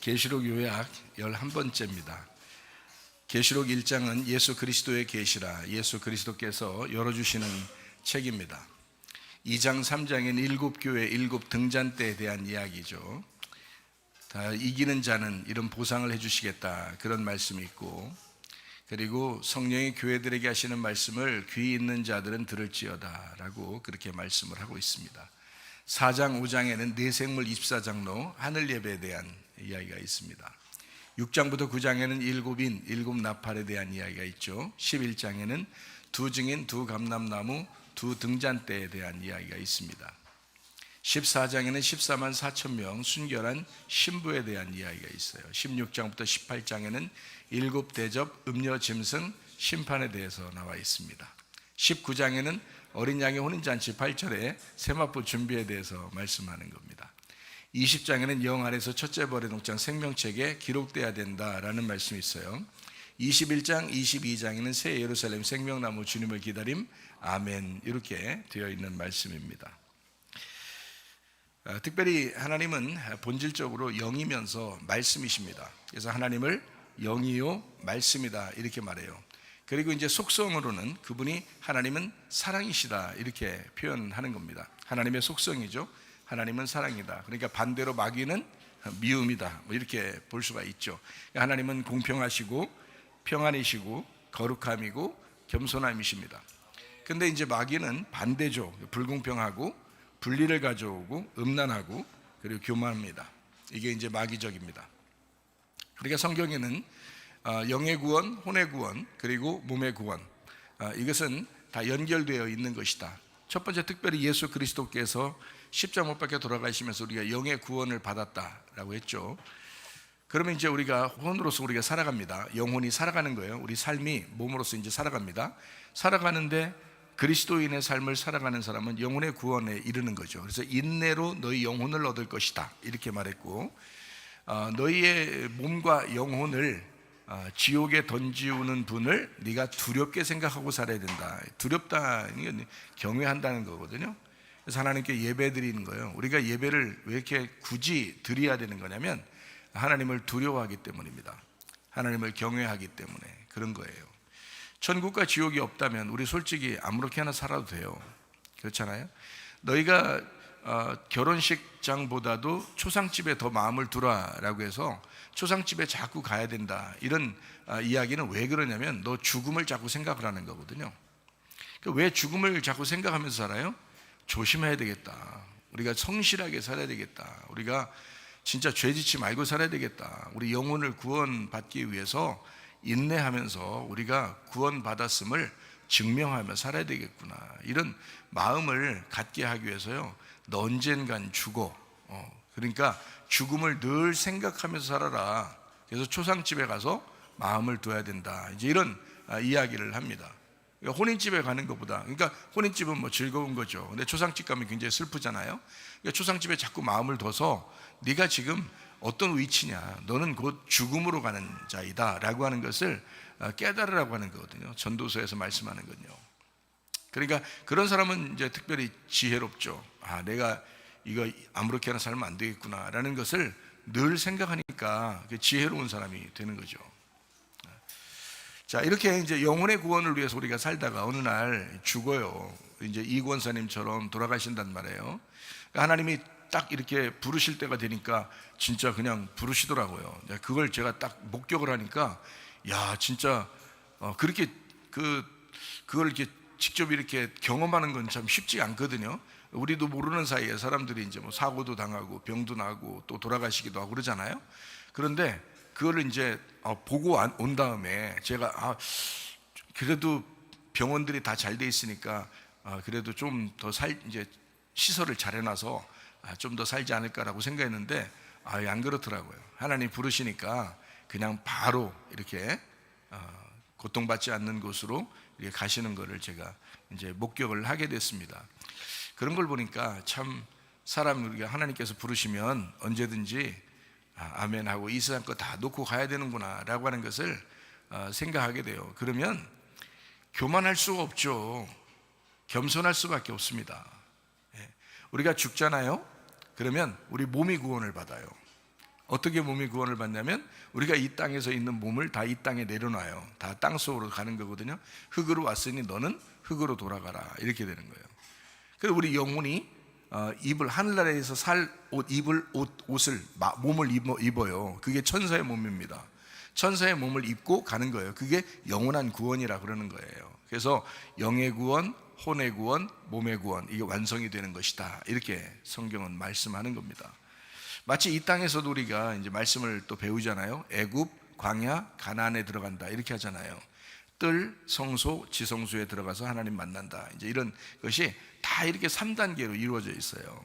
계시록 요약 11번째입니다. 계시록 1장은 예수 그리스도의 계시라, 예수 그리스도께서 열어주시는 책입니다. 2장 3장엔 일곱 교회 일곱 등잔대에 대한 이야기죠. 다 이기는 자는 이런 보상을 해주시겠다, 그런 말씀이 있고, 그리고 성령이 교회들에게 하시는 말씀을 귀 있는 자들은 들을지어다 라고 그렇게 말씀을 하고 있습니다. 4장 5장에는 내생물 24장로 하늘 예배에 대한 이야기가 있습니다. 6장부터 9장에는 일곱인 일곱 나팔에 대한 이야기가 있죠. 11장에는 두 증인 두 감람나무 두 등잔대에 대한 이야기가 있습니다. 14장에는 14만 4천 명 순결한 신부에 대한 이야기가 있어요. 16장부터 18장에는 일곱 대접 음료 짐승 심판에 대해서 나와 있습니다. 19장에는 어린 양의 혼인잔치 8절에 세마포 준비에 대해서 말씀하는 겁니다. 20장에는 영 아래서 첫째 벌의 농장 생명책에 기록돼야 된다라는 말씀이 있어요. 21장, 22장에는 새 예루살렘 생명나무 주님을 기다림 아멘, 이렇게 되어 있는 말씀입니다. 특별히 하나님은 본질적으로 영이면서 말씀이십니다. 그래서 하나님을 영이요 말씀이다 이렇게 말해요. 그리고 이제 속성으로는 그분이 하나님은 사랑이시다 이렇게 표현하는 겁니다. 하나님의 속성이죠. 하나님은 사랑이다. 그러니까 반대로 마귀는 미움이다, 뭐 이렇게 볼 수가 있죠. 하나님은 공평하시고 평안이시고 거룩함이고 겸손함이십니다. 근데 이제 마귀는 반대죠. 불공평하고 분리를 가져오고 음란하고 그리고 교만합니다. 이게 이제 마귀적입니다. 그러니까 성경에는 영의 구원, 혼의 구원, 그리고 몸의 구원, 이것은 다 연결되어 있는 것이다. 첫 번째, 특별히 예수 그리스도께서 십자가 못 박혀 돌아가시면서 우리가 영의 구원을 받았다라고 했죠. 그러면 이제 우리가 혼으로서 우리가 살아갑니다. 영혼이 살아가는 거예요. 우리 삶이 몸으로서 이제 살아갑니다. 살아가는데 그리스도인의 삶을 살아가는 사람은 영혼의 구원에 이르는 거죠. 그래서 인내로 너희 영혼을 얻을 것이다 이렇게 말했고, 너희의 몸과 영혼을 지옥에 던지우는 분을 네가 두렵게 생각하고 살아야 된다. 두렵다는 게 경외한다는 거거든요. 그래서 하나님께 예배 드리는 거예요. 우리가 예배를 왜 이렇게 굳이 드려야 되는 거냐면 하나님을 두려워하기 때문입니다. 하나님을 경외하기 때문에 그런 거예요. 천국과 지옥이 없다면 우리 솔직히 아무렇게나 살아도 돼요. 그렇잖아요. 너희가 결혼식장보다도 초상집에 더 마음을 두라라고 해서 초상집에 자꾸 가야 된다, 이런 이야기는 왜 그러냐면 너 죽음을 자꾸 생각을 하는 거거든요. 왜 죽음을 자꾸 생각하면서 살아요? 조심해야 되겠다. 우리가 성실하게 살아야 되겠다. 우리가 진짜 죄짓지 말고 살아야 되겠다. 우리 영혼을 구원받기 위해서 인내하면서 우리가 구원받았음을 증명하며 살아야 되겠구나, 이런 마음을 갖게 하기 위해서요, 너 언젠간 죽어. 그러니까 죽음을 늘 생각하면서 살아라. 그래서 초상집에 가서 마음을 둬야 된다, 이제 이런 이야기를 합니다. 그러니까 혼인집에 가는 것보다, 그러니까 혼인집은 뭐 즐거운 거죠. 근데 초상집 가면 굉장히 슬프잖아요. 그러니까 초상집에 자꾸 마음을 둬서 네가 지금 어떤 위치냐, 너는 곧 죽음으로 가는 자이다 라고 하는 것을 깨달으라고 하는 거거든요. 전도서에서 말씀하는 건요. 그러니까 그런 사람은 이제 특별히 지혜롭죠. 내가 이거 아무렇게나 살면 안 되겠구나 라는 것을 늘 생각하니까 지혜로운 사람이 되는 거죠. 자, 이렇게 이제 영혼의 구원을 위해서 우리가 살다가 어느 날 죽어요. 이제 이 권사님처럼 돌아가신단 말이에요. 하나님이 딱 이렇게 부르실 때가 되니까 진짜 그냥 부르시더라고요. 그걸 제가 딱 목격을 하니까, 야, 진짜 그렇게 그걸 이렇게 직접 이렇게 경험하는 건 참 쉽지 않거든요. 우리도 모르는 사이에 사람들이 이제 뭐 사고도 당하고 병도 나고 또 돌아가시기도 하고 그러잖아요. 그런데 그거를 이제 보고 온 다음에 제가 그래도 병원들이 다 잘 돼 있으니까 그래도 좀 더 이제 시설을 잘 해놔서 좀 더 살지 않을까라고 생각했는데 안 그렇더라고요. 하나님 부르시니까 그냥 바로 이렇게 고통받지 않는 곳으로 이렇게 가시는 것을 제가 이제 목격을 하게 됐습니다. 그런 걸 보니까 참 사람, 우리가 하나님께서 부르시면 언제든지 아멘 하고 이 세상 거 다 놓고 가야 되는구나 라고 하는 것을 생각하게 돼요. 그러면 교만할 수가 없죠. 겸손할 수밖에 없습니다. 우리가 죽잖아요. 그러면 우리 몸이 구원을 받아요. 어떻게 몸이 구원을 받냐면 우리가 이 땅에서 있는 몸을 다 이 땅에 내려놔요. 다 땅속으로 가는 거거든요. 흙으로 왔으니 너는 흙으로 돌아가라, 이렇게 되는 거예요. 그래서 우리 영혼이 입을 하늘나라에서 살 옷, 입을 옷을 몸을 입어요. 그게 천사의 몸입니다. 천사의 몸을 입고 가는 거예요. 그게 영원한 구원이라 그러는 거예요. 그래서 영의 구원, 혼의 구원, 몸의 구원, 이게 완성이 되는 것이다, 이렇게 성경은 말씀하는 겁니다. 마치 이 땅에서도 우리가 이제 말씀을 또 배우잖아요. 애굽, 광야, 가나안에 들어간다, 이렇게 하잖아요. 뜰, 성소, 지성소에 들어가서 하나님 만난다, 이제 이런 것이 다 이렇게 3단계로 이루어져 있어요.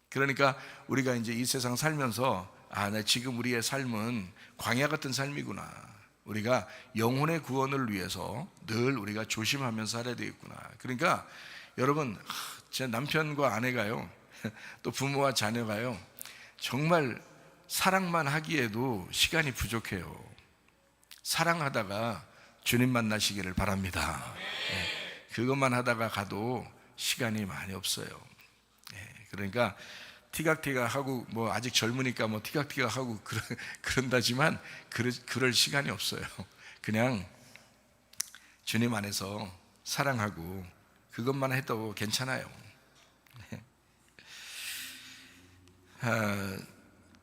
그러니까 우리가 이제 이 세상 살면서 나 지금 우리의 삶은 광야 같은 삶이구나, 우리가 영혼의 구원을 위해서 늘 우리가 조심하면서 살아야 되겠구나. 그러니까 여러분, 제 남편과 아내가요, 또 부모와 자녀가요, 정말 사랑만 하기에도 시간이 부족해요. 사랑하다가 주님 만나시기를 바랍니다. 그것만 하다가 가도 시간이 많이 없어요. 그러니까 티각티각하고 뭐 아직 젊으니까 뭐 티각티각하고 그런다지만 그럴 시간이 없어요. 그냥 주님 안에서 사랑하고 그것만 해도 괜찮아요.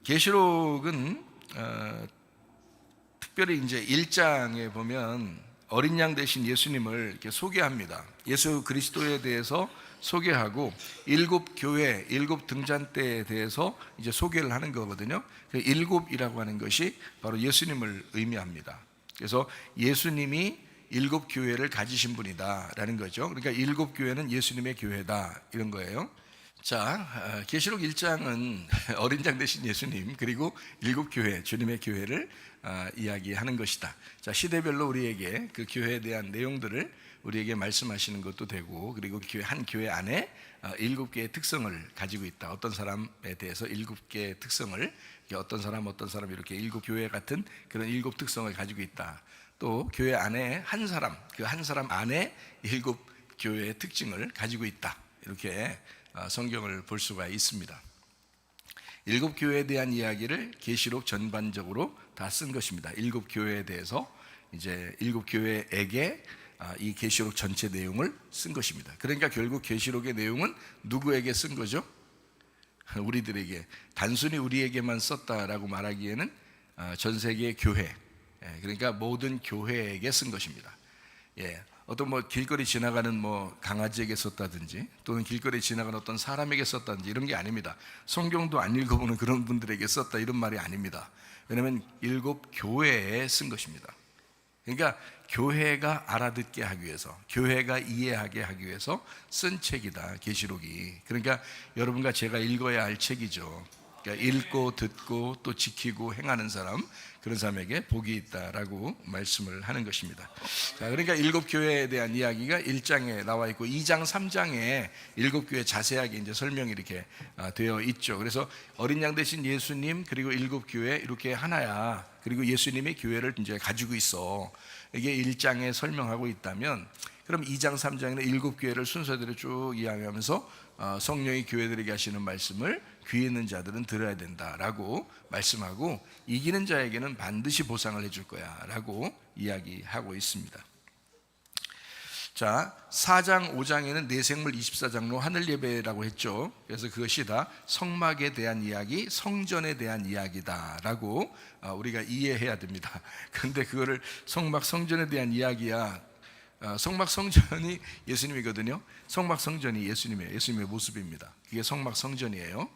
계시록은 특별히 이제 1장에 보면 어린 양 되신 예수님을 이렇게 소개합니다. 예수 그리스도에 대해서 소개하고 7교회, 7등잔대에 대해서 이제 소개를 하는 거거든요. 7이라고 하는 것이 바로 예수님을 의미합니다. 그래서 예수님이 7교회를 가지신 분이다라는 거죠. 그러니까 7교회는 예수님의 교회다, 이런 거예요. 자, 계시록 1장은 어린 양 되신 예수님 그리고 7교회, 주님의 교회를 이야기하는 것이다. 자, 시대별로 우리에게 그 교회에 대한 내용들을 우리에게 말씀하시는 것도 되고, 그리고 한 교회 안에 7개의 특성을 가지고 있다. 어떤 사람에 대해서 7개의 특성을, 어떤 사람 이렇게 7교회 같은 그런 7특성을 가지고 있다. 또 교회 안에 한 사람, 그 한 사람 안에 7교회의 특징을 가지고 있다. 이렇게 성경을 볼 수가 있습니다. 7교회에 대한 이야기를 계시록 전반적으로 다 쓴 것입니다. 7교회에 대해서 이제 7교회에게 이 계시록 전체 내용을 쓴 것입니다. 그러니까 결국 계시록의 내용은 누구에게 쓴 거죠? 우리들에게. 단순히 우리에게만 썼다라고 말하기에는 전 세계 교회, 그러니까 모든 교회에게 쓴 것입니다. 어떤 뭐 길거리 지나가는 뭐 강아지에게 썼다든지, 또는 길거리 지나가는 어떤 사람에게 썼다든지 이런 게 아닙니다. 성경도 안 읽어보는 그런 분들에게 썼다, 이런 말이 아닙니다. 왜냐하면 7교회에 쓴 것입니다. 그러니까 교회가 알아듣게 하기 위해서, 교회가 이해하게 하기 위해서 쓴 책이다, 계시록이. 그러니까 여러분과 제가 읽어야 할 책이죠. 그러니까 읽고 듣고 또 지키고 행하는 사람, 그런 사람에게 복이 있다라고 말씀을 하는 것입니다. 자, 그러니까 7교회에 대한 이야기가 1장에 나와 있고 2장, 3장에 7교회 자세하게 이제 설명이 이렇게 되어 있죠. 그래서 어린 양 되신 예수님 그리고 7교회 이렇게 하나야. 그리고 예수님의 교회를 이제 가지고 있어. 이게 1장에 설명하고 있다면, 그럼 2장, 3장에는 7교회를 순서대로 쭉 이야기하면서 성령이 교회들에게 하시는 말씀을 귀 있는 자들은 들어야 된다라고 말씀하고, 이기는 자에게는 반드시 보상을 해줄 거야 라고 이야기하고 있습니다. 자, 4장, 5장에는 내생물 24장로 하늘 예배라고 했죠. 그래서 그것이 다 성막에 대한 이야기, 성전에 대한 이야기다 라고 우리가 이해해야 됩니다. 그런데 그거를 성막, 성전에 대한 이야기야, 성막 성전이 예수님이거든요. 성막 성전이 예수님이에요. 예수님의 모습입니다. 그게 성막 성전이에요.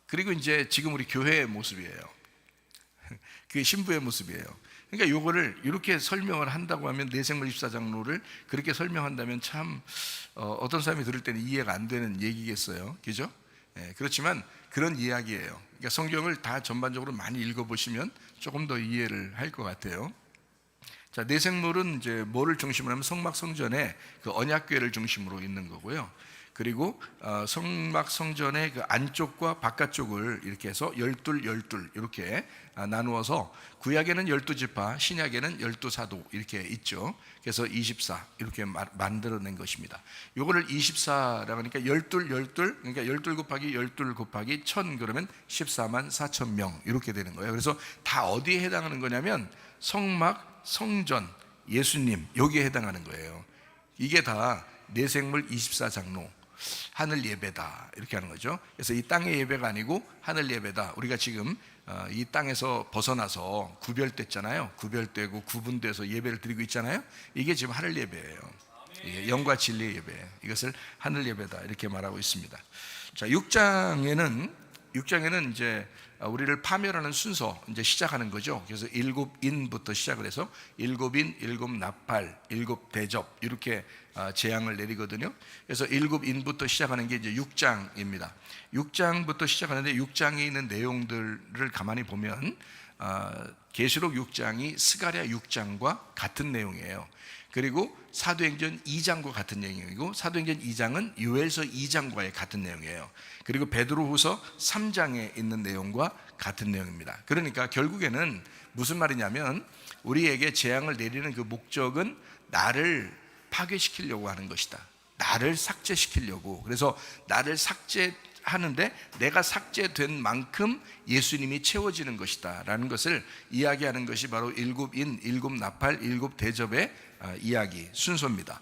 그리고 이제 지금 우리 교회의 모습이에요. 그게 신부의 모습이에요. 그러니까 요거를 이렇게 설명을 한다고 하면, 내생물 24장로를 그렇게 설명한다면 참 어떤 사람이 들을 때는 이해가 안 되는 얘기겠어요. 그죠? 그렇지만 그런 이야기예요. 그러니까 성경을 다 전반적으로 많이 읽어보시면 조금 더 이해를 할 것 같아요. 자, 내생물은 이제 뭐를 중심으로 하면 성막 성전에 그 언약궤를 중심으로 있는 거고요. 그리고 성막 성전의 그 안쪽과 바깥쪽을 이렇게 해서 12 이렇게 나누어서 구약에는 12지파, 신약에는 12사도 이렇게 있죠. 그래서 24 이렇게 만들어낸 것입니다. 요거를 24라고 하니까 12 그러니까 12 곱하기 12 곱하기 1000 그러면 14만 4천 명 이렇게 되는 거예요. 그래서 다 어디에 해당하는 거냐면 성막, 성전, 예수님 여기에 해당하는 거예요. 이게 다 내생물 24장로 하늘 예배다 이렇게 하는 거죠. 그래서 이 땅의 예배가 아니고 하늘 예배다. 우리가 지금 이 땅에서 벗어나서 구별됐잖아요. 구별되고 구분돼서 예배를 드리고 있잖아요. 이게 지금 하늘 예배예요. 영과 진리의 예배, 이것을 하늘 예배다 이렇게 말하고 있습니다. 자, 6장에는 이제 우리를 파멸하는 순서 이제 시작하는 거죠. 그래서 7인부터 시작을 해서 7인, 7나팔, 7대접 이렇게 재앙을 내리거든요. 그래서 7인부터 시작하는 게 이제 6장입니다. 6장부터 시작하는데 6장에 있는 내용들을 가만히 보면 계시록 6장이 스가랴 6장과 같은 내용이에요. 그리고 사도행전 2장과 같은 내용이고 사도행전 2장은 요엘서 2장과의 같은 내용이에요. 그리고 베드로후서 3장에 있는 내용과 같은 내용입니다. 그러니까 결국에는 무슨 말이냐면 우리에게 재앙을 내리는 그 목적은 나를 파괴시키려고 하는 것이다. 나를 삭제시키려고. 그래서 나를 삭제하는데 내가 삭제된 만큼 예수님이 채워지는 것이다 라는 것을 이야기하는 것이 바로 7인, 7나팔, 7대접의 이야기 순서입니다.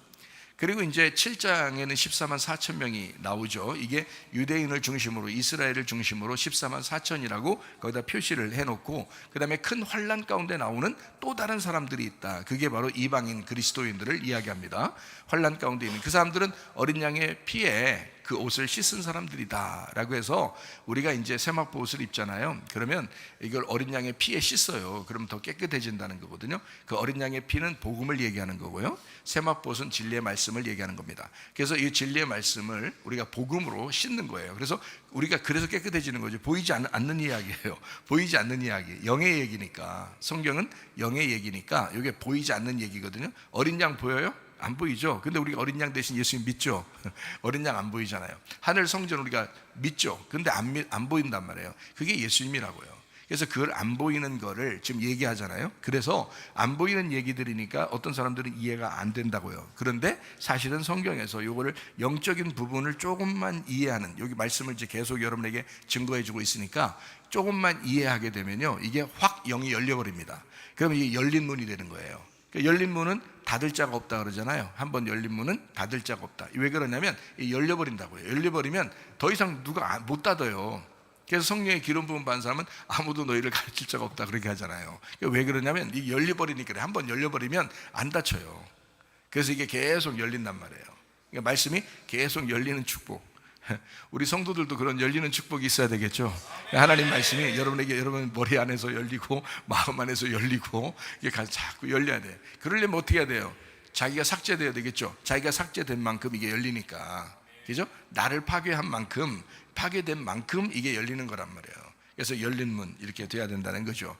그리고 이제 7장에는 14만 4천 명이 나오죠. 이게 유대인을 중심으로 이스라엘을 중심으로 14만 4천이라고 거기다 표시를 해놓고 그 다음에 큰 환난 가운데 나오는 또 다른 사람들이 있다. 그게 바로 이방인 그리스도인들을 이야기합니다. 환난 가운데 있는 그 사람들은 어린 양의 피에 그 옷을 씻은 사람들이다 라고 해서 우리가 이제 세마포 옷을 입잖아요. 그러면 이걸 어린 양의 피에 씻어요. 그러면 더 깨끗해진다는 거거든요. 그 어린 양의 피는 복음을 얘기하는 거고요, 세마포 옷은 진리의 말씀을 얘기하는 겁니다. 그래서 이 진리의 말씀을 우리가 복음으로 씻는 거예요. 그래서 우리가 그래서 깨끗해지는 거죠. 보이지 않는 이야기예요. 보이지 않는 이야기, 영의 얘기니까. 성경은 영의 얘기니까 이게 보이지 않는 얘기거든요. 어린 양 보여요? 안 보이죠. 근데 우리가 어린 양 대신 예수님 믿죠. 어린 양 안 보이잖아요. 하늘 성전 우리가 믿죠. 근데 안 보인단 말이에요. 그게 예수님이라고요. 그래서 그걸 안 보이는 거를 지금 얘기하잖아요. 그래서 안 보이는 얘기들이니까 어떤 사람들은 이해가 안 된다고요. 그런데 사실은 성경에서 이거를 영적인 부분을 조금만 이해하는, 여기 말씀을 이제 계속 여러분에게 증거해 주고 있으니까 조금만 이해하게 되면요, 이게 확 영이 열려버립니다. 그러면 이게 열린 문이 되는 거예요. 열린 문은 닫을 자가 없다 그러잖아요. 한번 열린 문은 닫을 자가 없다. 왜 그러냐면 열려버린다고요. 열려버리면 더 이상 누가 못 닫아요. 그래서 성령의 기름 부음 받은 사람은 아무도 너희를 가르칠 자가 없다 그렇게 하잖아요. 왜 그러냐면 이게 열려버리니까 그래. 한번 열려버리면 안 닫혀요. 그래서 이게 계속 열린단 말이에요. 그러니까 말씀이 계속 열리는 축복. 우리 성도들도 그런 열리는 축복이 있어야 되겠죠. 하나님 말씀이 여러분에게, 여러분 머리 안에서 열리고 마음 안에서 열리고 이게 자꾸 열려야 돼. 그러려면 어떻게 해야 돼요? 자기가 삭제돼야 되겠죠. 자기가 삭제된 만큼 이게 열리니까, 그죠? 나를 파괴한 만큼, 파괴된 만큼 이게 열리는 거란 말이에요. 그래서 열린 문 이렇게 돼야 된다는 거죠.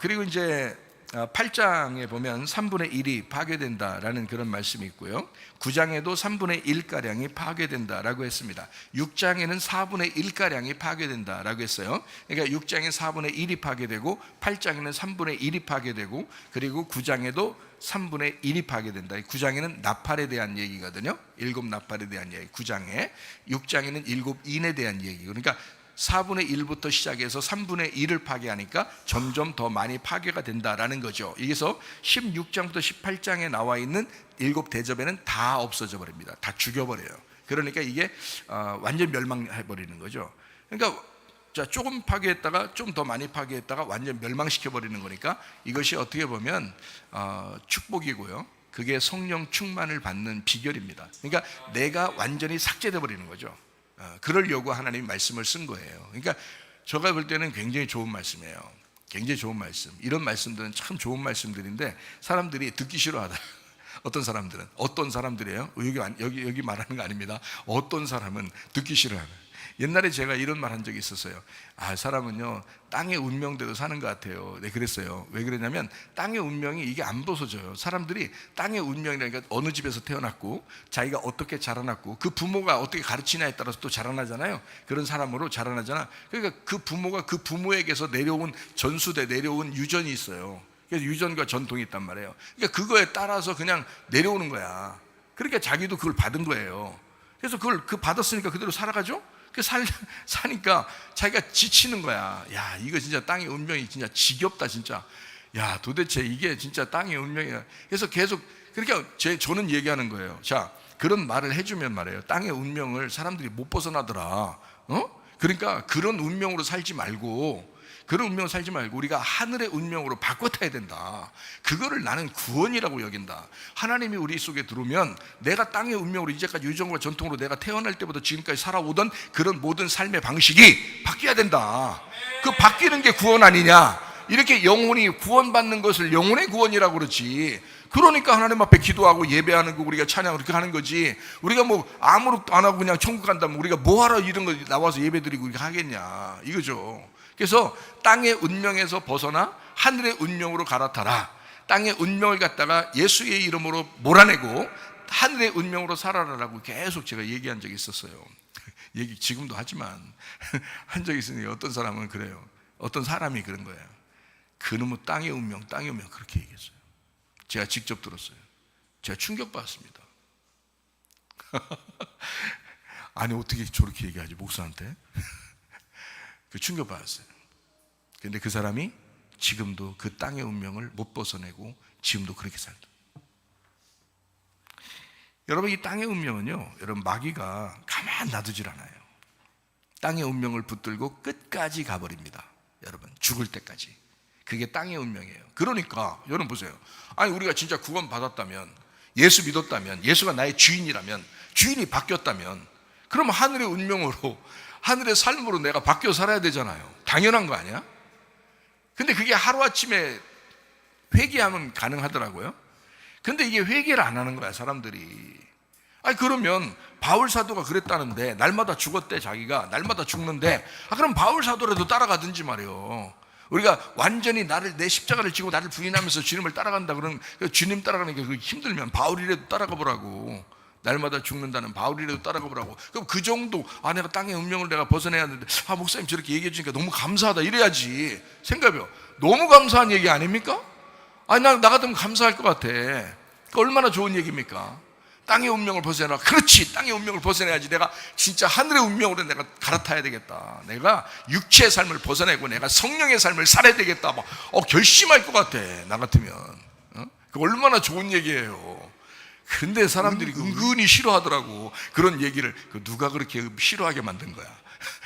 그리고 이제 8장에 보면 3분의 1이 파괴된다라는 그런 말씀이 있고요, 9장에도 3분의 1가량이 파괴된다라고 했습니다. 6장에는 4분의 1가량이 파괴된다라고 했어요. 그러니까 6장에 4분의 1이 파괴되고 8장에는 3분의 1이 파괴되고 그리고 9장에도 3분의 1이 파괴된다. 9장에는 나팔에 대한 얘기거든요. 7나팔에 대한 얘기 9장에, 6장에는 7인에 대한 얘기. 그러니까 4분의 1부터 시작해서 3분의 1을 파괴하니까 점점 더 많이 파괴가 된다라는 거죠. 그래서 16장부터 18장에 나와 있는 7대접에는 다 없어져 버립니다. 다 죽여버려요. 그러니까 이게 완전 멸망해버리는 거죠. 그러니까 조금 파괴했다가 좀 더 많이 파괴했다가 완전 멸망시켜버리는 거니까 이것이 어떻게 보면 축복이고요, 그게 성령 충만을 받는 비결입니다. 그러니까 내가 완전히 삭제돼 버리는 거죠. 그러려고 하나님이 말씀을 쓴 거예요. 그러니까 제가 볼 때는 굉장히 좋은 말씀이에요. 굉장히 좋은 말씀. 이런 말씀들은 참 좋은 말씀들인데 사람들이 듣기 싫어하다. 어떤 사람들은, 어떤 사람들이에요? 여기 말하는 거 아닙니다. 어떤 사람은 듣기 싫어하는. 옛날에 제가 이런 말 한 적이 있었어요. 사람은요 땅의 운명대로 사는 것 같아요. 네, 그랬어요. 왜 그러냐면 땅의 운명이 이게 안 벗어져요. 사람들이 땅의 운명이라니까 어느 집에서 태어났고 자기가 어떻게 자라났고 그 부모가 어떻게 가르치냐에 따라서 또 자라나잖아요. 그런 사람으로 자라나잖아. 그러니까 그 부모가 그 부모에게서 내려온 전수대 내려온 유전이 있어요. 그래서 유전과 전통이 있단 말이에요. 그러니까 그거에 따라서 그냥 내려오는 거야. 그러니까 자기도 그걸 받은 거예요. 그래서 그걸 받았으니까 그대로 살아가죠. 사니까 자기가 지치는 거야. 야, 이거 진짜 땅의 운명이 진짜 지겹다 진짜. 야, 도대체 이게 진짜 땅의 운명이야. 그래서 계속 그러니까 저는 얘기하는 거예요. 자, 그런 말을 해주면 말이에요. 땅의 운명을 사람들이 못 벗어나더라. 그러니까 그런 운명으로 살지 말고 우리가 하늘의 운명으로 바꿔타야 된다. 그거를 나는 구원이라고 여긴다. 하나님이 우리 속에 들어오면 내가 땅의 운명으로 이제까지 유전과 전통으로 내가 태어날 때부터 지금까지 살아오던 그런 모든 삶의 방식이 바뀌어야 된다. 그 바뀌는 게 구원 아니냐. 이렇게 영혼이 구원받는 것을 영혼의 구원이라고 그러지. 그러니까 하나님 앞에 기도하고 예배하는 거 우리가 찬양 그렇게 하는 거지. 우리가 뭐 아무것도 안 하고 그냥 천국 간다면 우리가 뭐하러 이런 거 나와서 예배 드리고 이렇게 하겠냐 이거죠. 그래서 땅의 운명에서 벗어나 하늘의 운명으로 갈아타라. 땅의 운명을 갖다가 예수의 이름으로 몰아내고 하늘의 운명으로 살아라라고 계속 제가 얘기한 적이 있었어요. 얘기 지금도 하지만 한 적이 있으니까 어떤 사람은 그래요. 어떤 사람이 그런 거예요. 그놈의 땅의 운명 그렇게 얘기했어요. 제가 직접 들었어요. 제가 충격받았습니다. 아니 어떻게 저렇게 얘기하지 목사한테? 그 충격받았어요. 근데 그 사람이 지금도 그 땅의 운명을 못 벗어내고 지금도 그렇게 살다. 여러분 이 땅의 운명은요, 여러분 마귀가 가만 놔두질 않아요. 땅의 운명을 붙들고 끝까지 가버립니다. 여러분 죽을 때까지. 그게 땅의 운명이에요. 그러니까 여러분 보세요. 아니 우리가 진짜 구원 받았다면, 예수 믿었다면, 예수가 나의 주인이라면, 주인이 바뀌었다면, 그러면 하늘의 운명으로, 하늘의 삶으로 내가 바뀌어 살아야 되잖아요. 당연한 거 아니야? 근데 그게 하루아침에 회개하면 가능하더라고요. 근데 이게 회개를 안 하는 거야 사람들이. 아니 그러면 바울 사도가 그랬다는데, 날마다 죽었대 자기가. 날마다 죽는데 그럼 바울 사도라도 따라가든지 말이에요. 우리가 완전히 내 십자가를 지고 나를 부인하면서 주님을 따라간다 그러는, 주님 따라가는 게 힘들면 바울이라도 따라가 보라고. 날마다 죽는다는 바울이라도 따라가 보라고. 그럼 그 정도, 내가 땅의 운명을 내가 벗어내야 하는데, 목사님 저렇게 얘기해 주니까 너무 감사하다 이래야지. 생각해요. 너무 감사한 얘기 아닙니까? 나 같으면 감사할 것 같아. 얼마나 좋은 얘기입니까? 땅의 운명을 벗어내라. 그렇지, 땅의 운명을 벗어내야지. 내가 진짜 하늘의 운명으로 내가 갈아타야 되겠다. 내가 육체의 삶을 벗어내고 내가 성령의 삶을 살아야 되겠다. 결심할 것 같아 나 같으면. 그 얼마나 좋은 얘기예요. 근데 사람들이 은근히 싫어하더라고. 그런 얘기를. 누가 그렇게 싫어하게 만든 거야?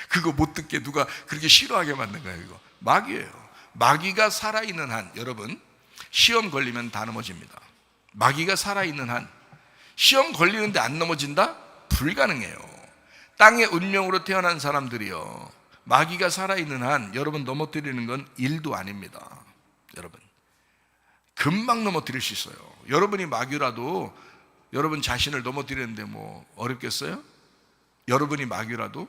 그거 못 듣게 누가 그렇게 싫어하게 만든 거야? 이거 마귀예요. 마귀가 살아있는 한, 여러분 시험 걸리면 다 넘어집니다. 마귀가 살아있는 한, 시험 걸리는데 안 넘어진다? 불가능해요. 땅의 운명으로 태어난 사람들이요, 마귀가 살아있는 한 여러분 넘어뜨리는 건 일도 아닙니다. 여러분 금방 넘어뜨릴 수 있어요. 여러분이 마귀라도 여러분 자신을 넘어뜨리는데 뭐 어렵겠어요? 여러분이 마귀라도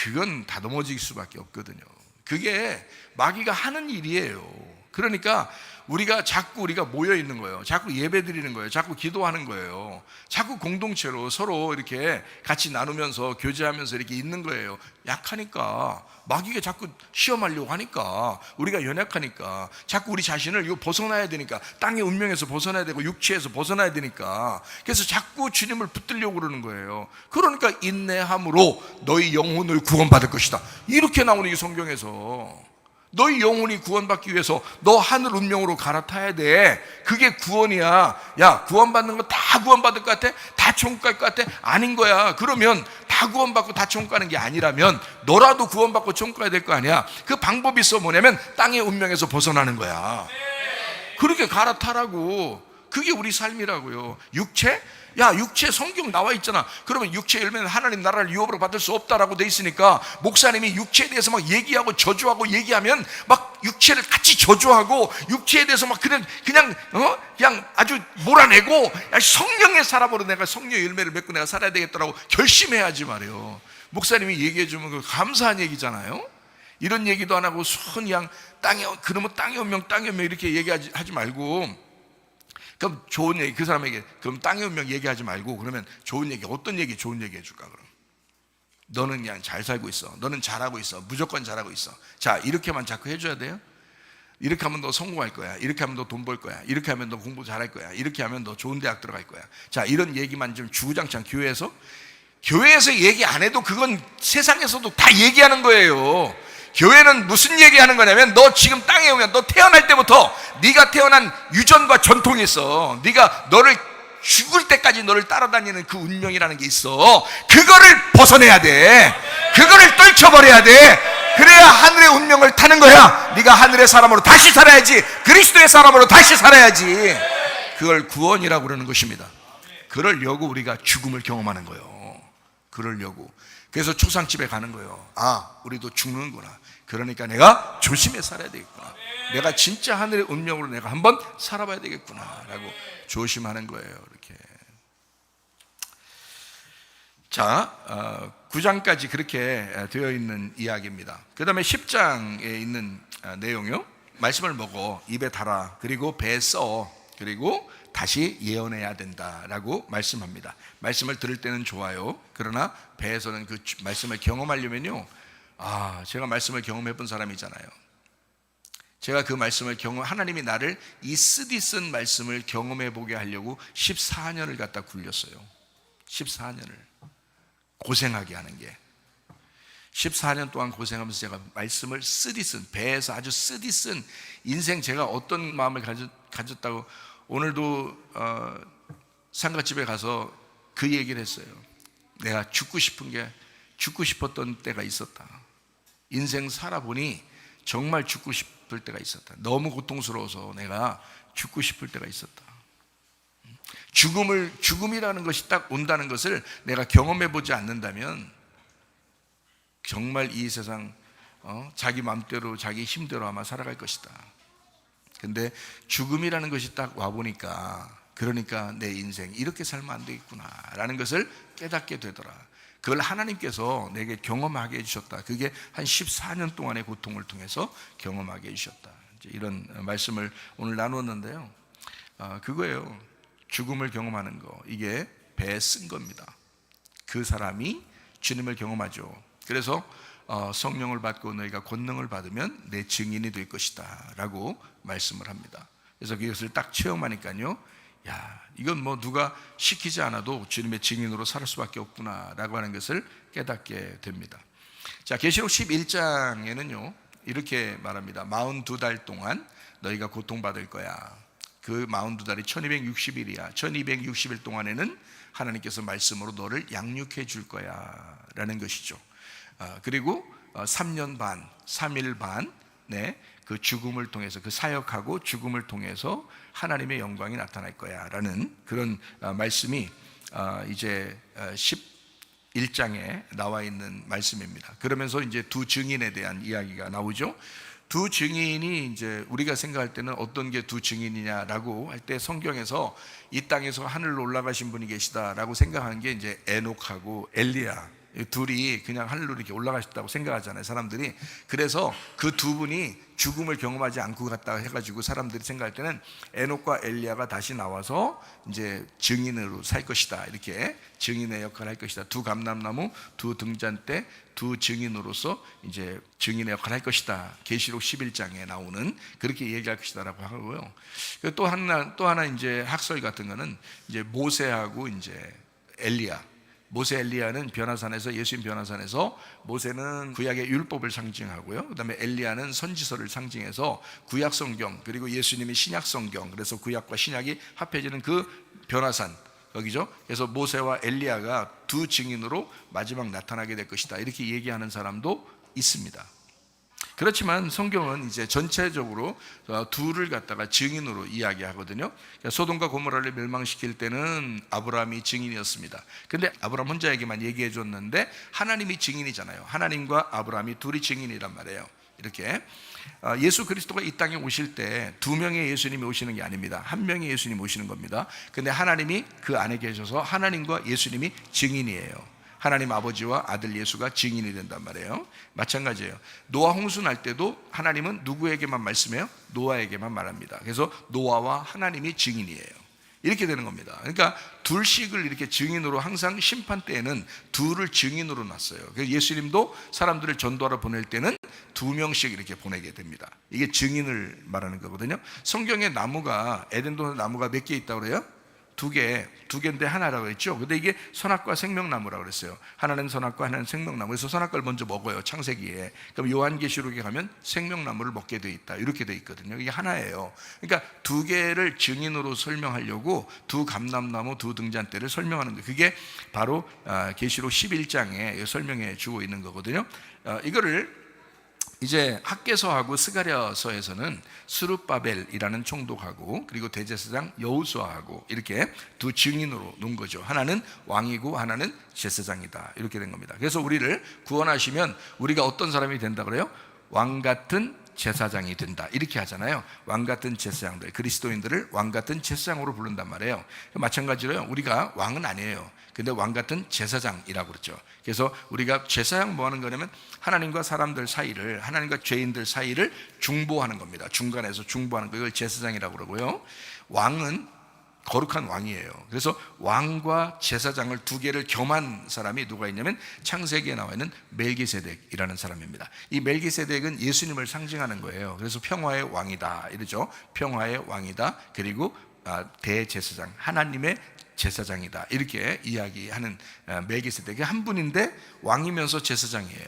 그건 다 넘어질 수밖에 없거든요. 그게 마귀가 하는 일이에요. 그러니까 우리가 모여 있는 거예요. 자꾸 예배 드리는 거예요. 자꾸 기도하는 거예요. 자꾸 공동체로 서로 이렇게 같이 나누면서 교제하면서 이렇게 있는 거예요. 약하니까, 마귀가 자꾸 시험하려고 하니까, 우리가 연약하니까 자꾸 우리 자신을 이거 벗어나야 되니까, 땅의 운명에서 벗어나야 되고 육체에서 벗어나야 되니까, 그래서 자꾸 주님을 붙들려고 그러는 거예요. 그러니까 인내함으로 너희 영혼을 구원받을 것이다, 이렇게 나오는 이 성경에서. 너희 영혼이 구원받기 위해서 너 하늘 운명으로 갈아타야 돼. 그게 구원이야. 야, 구원받는 거 다 구원받을 것 같아? 다 천국 갈 것 같아? 아닌 거야. 그러면 다 구원받고 다 천국 가는 게 아니라면 너라도 구원받고 천국 가야 될 거 아니야. 그 방법이 있어. 뭐냐면 땅의 운명에서 벗어나는 거야. 그렇게 갈아타라고. 그게 우리 삶이라고요. 육체? 육체 성경 나와 있잖아. 그러면 육체 열매는 하나님 나라를 유업으로 받을 수 없다라고 돼 있으니까, 목사님이 육체에 대해서 막 얘기하고 저주하고 얘기하면 막 육체를 같이 저주하고 육체에 대해서 막 그냥 아주 몰아내고, 성령의 사람으로 내가 성령의 열매를 맺고 내가 살아야 되겠다라고 결심해야지 말이에요. 목사님이 얘기해 주면 그 감사한 얘기잖아요. 이런 얘기도 안 하고 그냥 그러면 땅의 운명 이렇게 얘기하지 말고, 그럼 좋은 얘기, 그 사람에게 그럼 땅의 운명 얘기하지 말고, 그러면 좋은 얘기, 어떤 얘기, 좋은 얘기 해줄까? 그럼 너는 그냥 잘 살고 있어, 너는 잘하고 있어, 무조건 잘하고 있어. 자, 이렇게만 자꾸 해줘야 돼요. 이렇게 하면 너 성공할 거야, 이렇게 하면 너 돈 벌 거야, 이렇게 하면 너 공부 잘할 거야, 이렇게 하면 너 좋은 대학 들어갈 거야. 자, 이런 얘기만 좀 주구장창 교회에서 얘기 안 해도 그건 세상에서도 다 얘기하는 거예요. 교회는 무슨 얘기하는 거냐면, 너 지금 땅에 오면 너 태어날 때부터 네가 태어난 유전과 전통이 있어. 네가 너를 죽을 때까지 너를 따라다니는 그 운명이라는 게 있어. 그거를 벗어내야 돼. 그거를 떨쳐버려야 돼. 그래야 하늘의 운명을 타는 거야. 네가 하늘의 사람으로 다시 살아야지. 그리스도의 사람으로 다시 살아야지. 그걸 구원이라고 그러는 것입니다. 그러려고 우리가 죽음을 경험하는 거예요. 그러려고. 그래서 초상집에 가는 거예요. 아, 우리도 죽는구나. 그러니까 내가 조심해 살아야 되겠구나. 내가 진짜 하늘의 운명으로 내가 한번 살아봐야 되겠구나 라고 조심하는 거예요. 이렇게. 자, 9장까지 그렇게 되어 있는 이야기입니다. 그 다음에 10장에 있는 내용이요. 말씀을 먹어 입에 달아, 그리고 배에 써, 그리고 다시 예언해야 된다라고 말씀합니다. 말씀을 들을 때는 좋아요. 그러나 배에서는 그 말씀을 경험하려면요, 제가 말씀을 경험해 본 사람이잖아요. 제가 그 말씀을 하나님이 나를 이 쓰디쓴 말씀을 경험해 보게 하려고 14년을 갖다 굴렸어요. 14년을 고생하게 하는 게. 14년 동안 고생하면서 제가 말씀을 쓰디쓴, 배에서 아주 쓰디쓴 인생, 제가 어떤 마음을 가졌다고, 오늘도 상가집에 가서 그 얘기를 했어요. 내가 죽고 싶었던 때가 있었다. 인생 살아보니 정말 죽고 싶을 때가 있었다. 너무 고통스러워서 내가 죽고 싶을 때가 있었다. 죽음이라는 것이 딱 온다는 것을 내가 경험해 보지 않는다면 정말 이 세상 자기 마음대로 자기 힘대로 아마 살아갈 것이다. 근데 죽음이라는 것이 딱 와보니까, 그러니까 내 인생 이렇게 살면 안 되겠구나 라는 것을 깨닫게 되더라. 그걸 하나님께서 내게 경험하게 해주셨다. 그게 한 14년 동안의 고통을 통해서 경험하게 해주셨다. 이런 말씀을 오늘 나눴는데요, 그거예요. 죽음을 경험하는 거, 이게 배에 쓴 겁니다. 그 사람이 주님을 경험하죠. 그래서 성령을 받고 너희가 권능을 받으면 내 증인이 될 것이다 라고 말씀을 합니다. 그래서 그것을 딱 체험하니까요, 야, 이건 뭐 누가 시키지 않아도 주님의 증인으로 살 수밖에 없구나 라고 하는 것을 깨닫게 됩니다. 자, 계시록 11장에는요 이렇게 말합니다. 42달 동안 너희가 고통받을 거야. 그 42달이 1260일이야 1260일 동안에는 하나님께서 말씀으로 너를 양육해 줄 거야 라는 것이죠. 그리고 3년 반, 3일 반, 그 죽음을 통해서, 그 사역하고 죽음을 통해서 하나님의 영광이 나타날 거야 라는 그런 말씀이 이제 11장에 나와 있는 말씀입니다. 그러면서 이제 두 증인에 대한 이야기가 나오죠. 두 증인이 이제 우리가 생각할 때는 어떤 게 두 증인이냐라고 할 때, 성경에서 이 땅에서 하늘로 올라가신 분이 계시다라고 생각하는 게 이제 에녹하고 엘리야, 둘이 그냥 하늘로 이렇게 올라가셨다고 생각하잖아요, 사람들이. 그래서 그 두 분이 죽음을 경험하지 않고 갔다 해가지고 사람들이 생각할 때는 에녹과 엘리야가 다시 나와서 이제 증인으로 살 것이다, 이렇게 증인의 역할을 할 것이다. 두 감람나무, 두 등잔대, 두 증인으로서 이제 증인의 역할을 할 것이다. 계시록 11장에 나오는 그렇게 얘기할 것이다라고 하고요. 또 하나 이제 학설 같은 거는 이제 모세하고 이제 엘리야. 모세 엘리야는 변화산에서, 예수님 변화산에서, 모세는 구약의 율법을 상징하고요, 그 다음에 엘리야는 선지서를 상징해서 구약 성경, 그리고 예수님이 신약 성경, 그래서 구약과 신약이 합해지는 그 변화산, 여기죠. 그래서 모세와 엘리야가 두 증인으로 마지막 나타나게 될 것이다, 이렇게 얘기하는 사람도 있습니다. 그렇지만 성경은 이제 전체적으로 둘을 갖다가 증인으로 이야기하거든요. 소돔과 고모라를 멸망시킬 때는 아브라함이 증인이었습니다. 근데 아브라함 혼자에게만 얘기해 줬는데 하나님이 증인이잖아요. 하나님과 아브라함이 둘이 증인이란 말이에요. 이렇게 예수 그리스도가 이 땅에 오실 때 두 명의 예수님이 오시는 게 아닙니다. 한 명의 예수님 오시는 겁니다. 근데 하나님이 그 안에 계셔서 하나님과 예수님이 증인이에요. 하나님 아버지와 아들 예수가 증인이 된단 말이에요. 마찬가지예요. 노아 홍수 날 때도 하나님은 누구에게만 말씀해요? 노아에게만 말합니다. 그래서 노아와 하나님이 증인이에요. 이렇게 되는 겁니다. 그러니까 둘씩을 이렇게 증인으로, 항상 심판 때에는 둘을 증인으로 놨어요. 그래서 예수님도 사람들을 전도하러 보낼 때는 2명씩 이렇게 보내게 됩니다. 이게 증인을 말하는 거거든요. 성경에 나무가, 에덴동 나무가 몇 개 있다고 그래요? 두 개인데 하나라고 했죠. 근데 이게 선악과 생명나무라고 그랬어요. 하나는 선악과, 하나는 생명나무. 그래서 선악과를 먼저 먹어요, 창세기에. 그럼 요한계시록에 가면 생명나무를 먹게 돼 있다, 이렇게 돼 있거든요. 이게 하나예요. 그러니까 두 개를 증인으로 설명하려고 두 감람나무, 두 등잔대를 설명하는 거예요. 그게 바로 계시록 11장에 설명해 주고 있는 거거든요. 이거를 이제 학개서하고 스가랴서에서는 스룹바벨이라는 총독하고, 그리고 대제사장 여호수아하고 이렇게 두 증인으로 놓은 거죠. 하나는 왕이고 하나는 제사장이다, 이렇게 된 겁니다. 그래서 우리를 구원하시면 우리가 어떤 사람이 된다 그래요? 왕 같은 제사장이 된다, 이렇게 하잖아요. 왕 같은 제사장들, 그리스도인들을 왕 같은 제사장으로 부른단 말이에요. 마찬가지로요, 우리가 왕은 아니에요. 근데 왕 같은 제사장이라고 그러죠. 그래서 우리가 제사장 뭐 하는 거냐면 하나님과 사람들 사이를, 하나님과 죄인들 사이를 중보하는 겁니다. 중간에서 중보하는 거, 이걸 제사장이라고 그러고요. 왕은 거룩한 왕이에요. 그래서 왕과 제사장을 두 개를 겸한 사람이 누가 있냐면 창세기에 나와 있는 멜기세덱이라는 사람입니다. 이 멜기세덱은 예수님을 상징하는 거예요. 그래서 평화의 왕이다 이러죠. 평화의 왕이다. 그리고 대제사장, 하나님의 제사장이다, 이렇게 이야기하는 멜기세덱이 한 분인데 왕이면서 제사장이에요.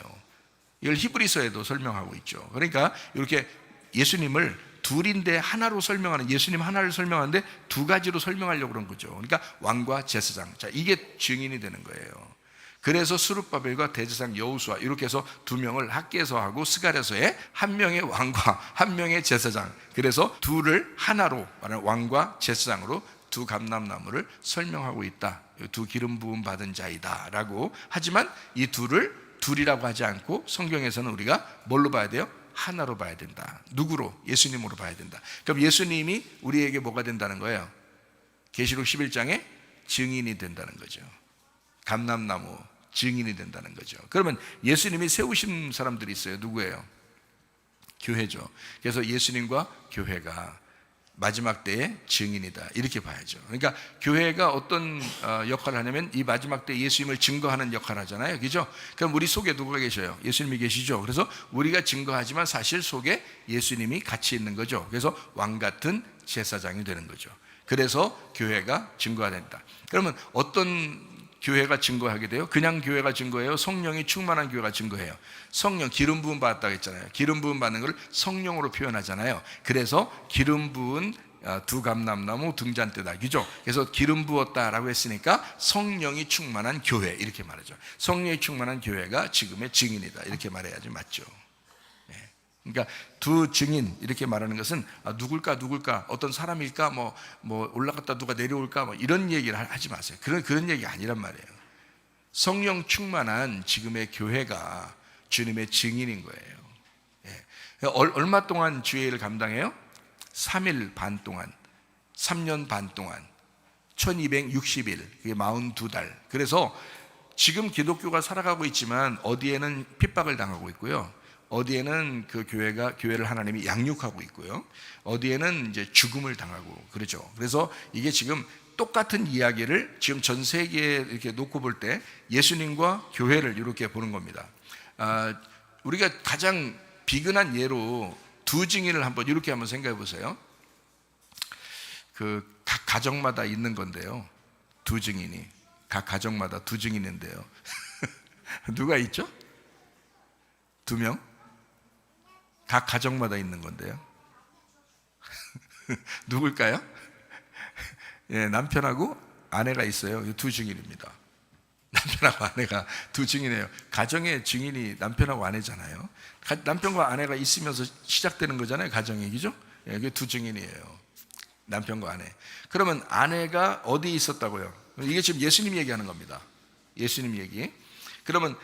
이걸 히브리서에도 설명하고 있죠. 그러니까 이렇게 예수님을 둘인데 하나로 설명하는, 예수님 하나를 설명하는데 두 가지로 설명하려고 그런 거죠. 그러니까 왕과 제사장, 자, 이게 증인이 되는 거예요. 그래서 스룹바벨과 대제사장 여호수아, 이렇게 해서 두 명을 학개서하고 스가랴서에 한 명의 왕과 한 명의 제사장, 그래서 둘을 하나로 말하는 왕과 제사장으로 두 감람나무를 설명하고 있다. 두 기름 부음 받은 자이다 라고 하지만 이 둘을 둘이라고 하지 않고 성경에서는 우리가 뭘로 봐야 돼요? 하나로 봐야 된다. 누구로? 예수님으로 봐야 된다. 그럼 예수님이 우리에게 뭐가 된다는 거예요? 계시록 11장에 증인이 된다는 거죠. 감람나무 증인이 된다는 거죠. 그러면 예수님이 세우신 사람들이 있어요. 누구예요? 교회죠. 그래서 예수님과 교회가 마지막 때의 증인이다, 이렇게 봐야죠. 그러니까 교회가 어떤 역할을 하냐면 이 마지막 때 예수님을 증거하는 역할을 하잖아요, 그죠? 그럼 우리 속에 누가 계셔요? 예수님이 계시죠. 그래서 우리가 증거하지만 사실 속에 예수님이 같이 있는 거죠. 그래서 왕 같은 제사장이 되는 거죠. 그래서 교회가 증거해야 된다. 그러면 어떤 교회가 증거하게 돼요? 그냥 교회가 증거해요? 성령이 충만한 교회가 증거해요? 성령, 기름 부음 받았다고 했잖아요. 기름 부음 받는 걸 성령으로 표현하잖아요. 그래서 기름 부은 두 감람나무 등잔대다, 그죠? 그래서 기름 부었다라고 했으니까 성령이 충만한 교회, 이렇게 말하죠. 성령이 충만한 교회가 지금의 증인이다, 이렇게 말해야지 맞죠. 그러니까 두 증인, 이렇게 말하는 것은 누굴까, 어떤 사람일까, 뭐 올라갔다 누가 내려올까, 뭐 이런 얘기를 하지 마세요. 그런 얘기 아니란 말이에요. 성령 충만한 지금의 교회가 주님의 증인인 거예요. 얼마 동안 주의를 감당해요? 3일 반 동안, 3년 반 동안, 1260일, 그게 42달. 그래서 지금 기독교가 살아가고 있지만 어디에는 핍박을 당하고 있고요, 어디에는 그 교회를 하나님이 양육하고 있고요, 어디에는 이제 죽음을 당하고 그러죠. 그래서 이게 지금 똑같은 이야기를 지금 전 세계에 이렇게 놓고 볼 때 예수님과 교회를 이렇게 보는 겁니다. 우리가 가장 비근한 예로 두 증인을 이렇게 한번 생각해 보세요. 그 각 가정마다 있는 건데요, 두 증인이 각 가정마다 두 증인인데요. 누가 있죠? 2명? 각 가정마다 있는 건데요. 누굴까요? 예, 남편하고 아내가 있어요. 두 증인입니다. 남편하고 아내가 두 증인이에요. 가정의 증인이 남편하고 아내잖아요. 남편과 아내가 있으면서 시작되는 거잖아요, 가정이, 그죠? 예, 그게 두 증인이에요. 남편과 아내. 그러면 아내가 어디에 있었다고요? 이게 지금 예수님 얘기하는 겁니다. 예수님 얘기. 그러면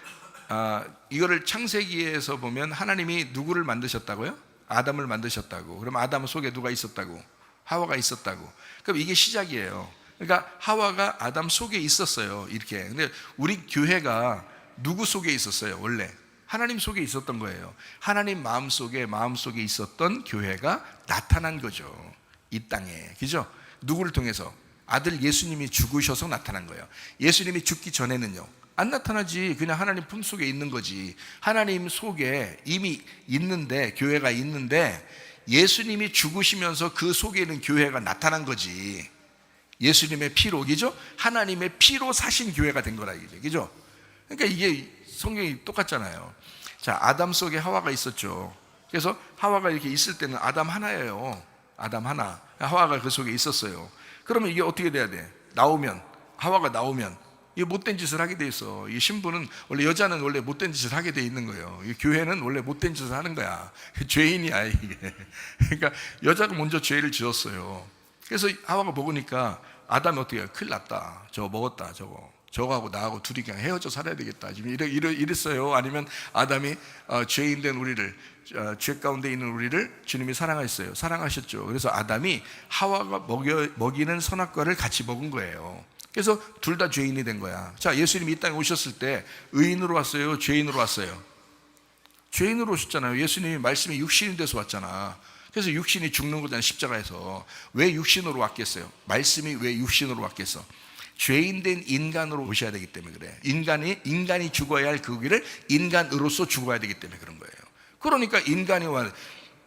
이거를 창세기에서 보면 하나님이 누구를 만드셨다고요? 아담을 만드셨다고. 그럼 아담 속에 누가 있었다고? 하와가 있었다고. 그럼 이게 시작이에요. 그러니까 하와가 아담 속에 있었어요. 이렇게. 근데 우리 교회가 누구 속에 있었어요? 원래 하나님 속에 있었던 거예요. 하나님 마음속에 있었던 교회가 나타난 거죠. 이 땅에. 그죠? 누구를 통해서? 아들 예수님이 죽으셔서 나타난 거예요. 예수님이 죽기 전에는요, 안 나타나지. 그냥 하나님 품속에 있는 거지. 하나님 속에 이미 있는데, 교회가 있는데 예수님이 죽으시면서 그 속에 있는 교회가 나타난 거지. 예수님의 피로, 그죠? 하나님의 피로 사신 교회가 된 거라, 이게, 그죠? 그러니까 이게 성경이 똑같잖아요. 자, 아담 속에 하와가 있었죠. 그래서 하와가 이렇게 있을 때는 아담 하나예요. 아담 하나. 하와가 그 속에 있었어요. 그러면 이게 어떻게 돼야 돼? 하와가 나오면 이게 못된 짓을 하게 돼 있어. 이 신부는 원래, 여자는 원래 못된 짓을 하게 돼 있는 거예요. 이 교회는 원래 못된 짓을 하는 거야. 죄인이야, 이게. 그러니까 여자가 먼저 죄를 지었어요. 그래서 하와가 먹으니까 아담이 어떻게 해요? 큰일 났다. 저거 먹었다, 저거하고 나하고 둘이 그냥 헤어져 살아야 되겠다. 지금 이랬어요. 아니면 아담이 죄인된 우리를, 죄 가운데 있는 우리를 주님이 사랑하셨어요. 사랑하셨죠. 그래서 아담이 하와가 먹이는 선악과를 같이 먹은 거예요. 그래서 둘 다 죄인이 된 거야. 자, 예수님이 이 땅에 오셨을 때 의인으로 왔어요? 죄인으로 왔어요? 죄인으로 오셨잖아요. 예수님이 말씀이 육신이 돼서 왔잖아. 그래서 육신이 죽는 거잖아요. 십자가에서. 왜 육신으로 왔겠어요? 말씀이 왜 육신으로 왔겠어? 죄인된 인간으로 오셔야 되기 때문에 그래. 인간이 죽어야 할 그 길을 인간으로서 죽어야 되기 때문에 그런 거예요. 그러니까